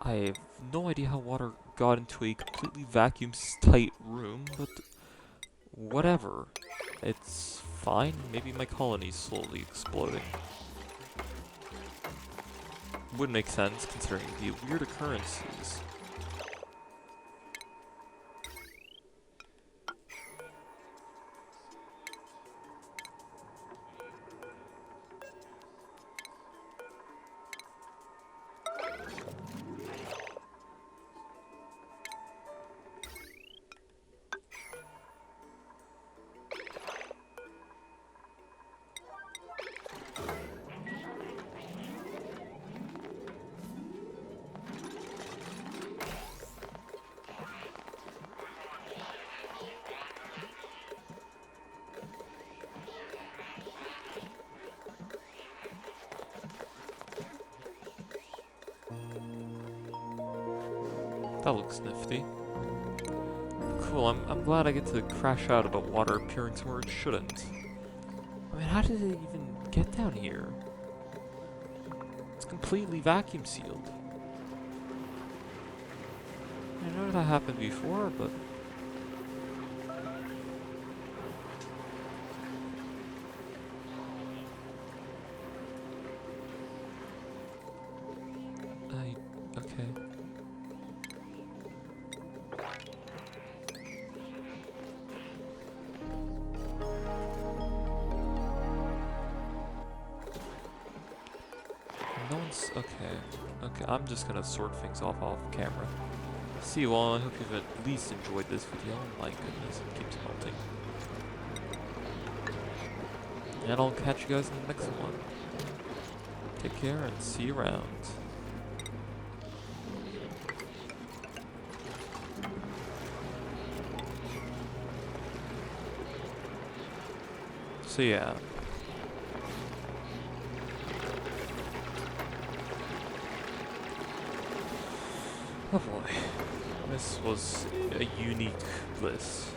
I have no idea how water got into a completely vacuum-tight room, but whatever. It's fine. Maybe my colony's slowly exploding. Would make sense considering the weird occurrences. That looks nifty. Cool, I'm glad I get to crash out about water appearing somewhere it shouldn't. I mean, how did it even get down here? It's completely vacuum sealed. I know that happened before, but... okay. No one's... okay. Okay, I'm just gonna sort things off camera. See you all. I hope you've at least enjoyed this video. Oh my goodness, it keeps melting. And I'll catch you guys in the next one. Take care and see you around. So yeah. Oh boy. This was a unique bliss.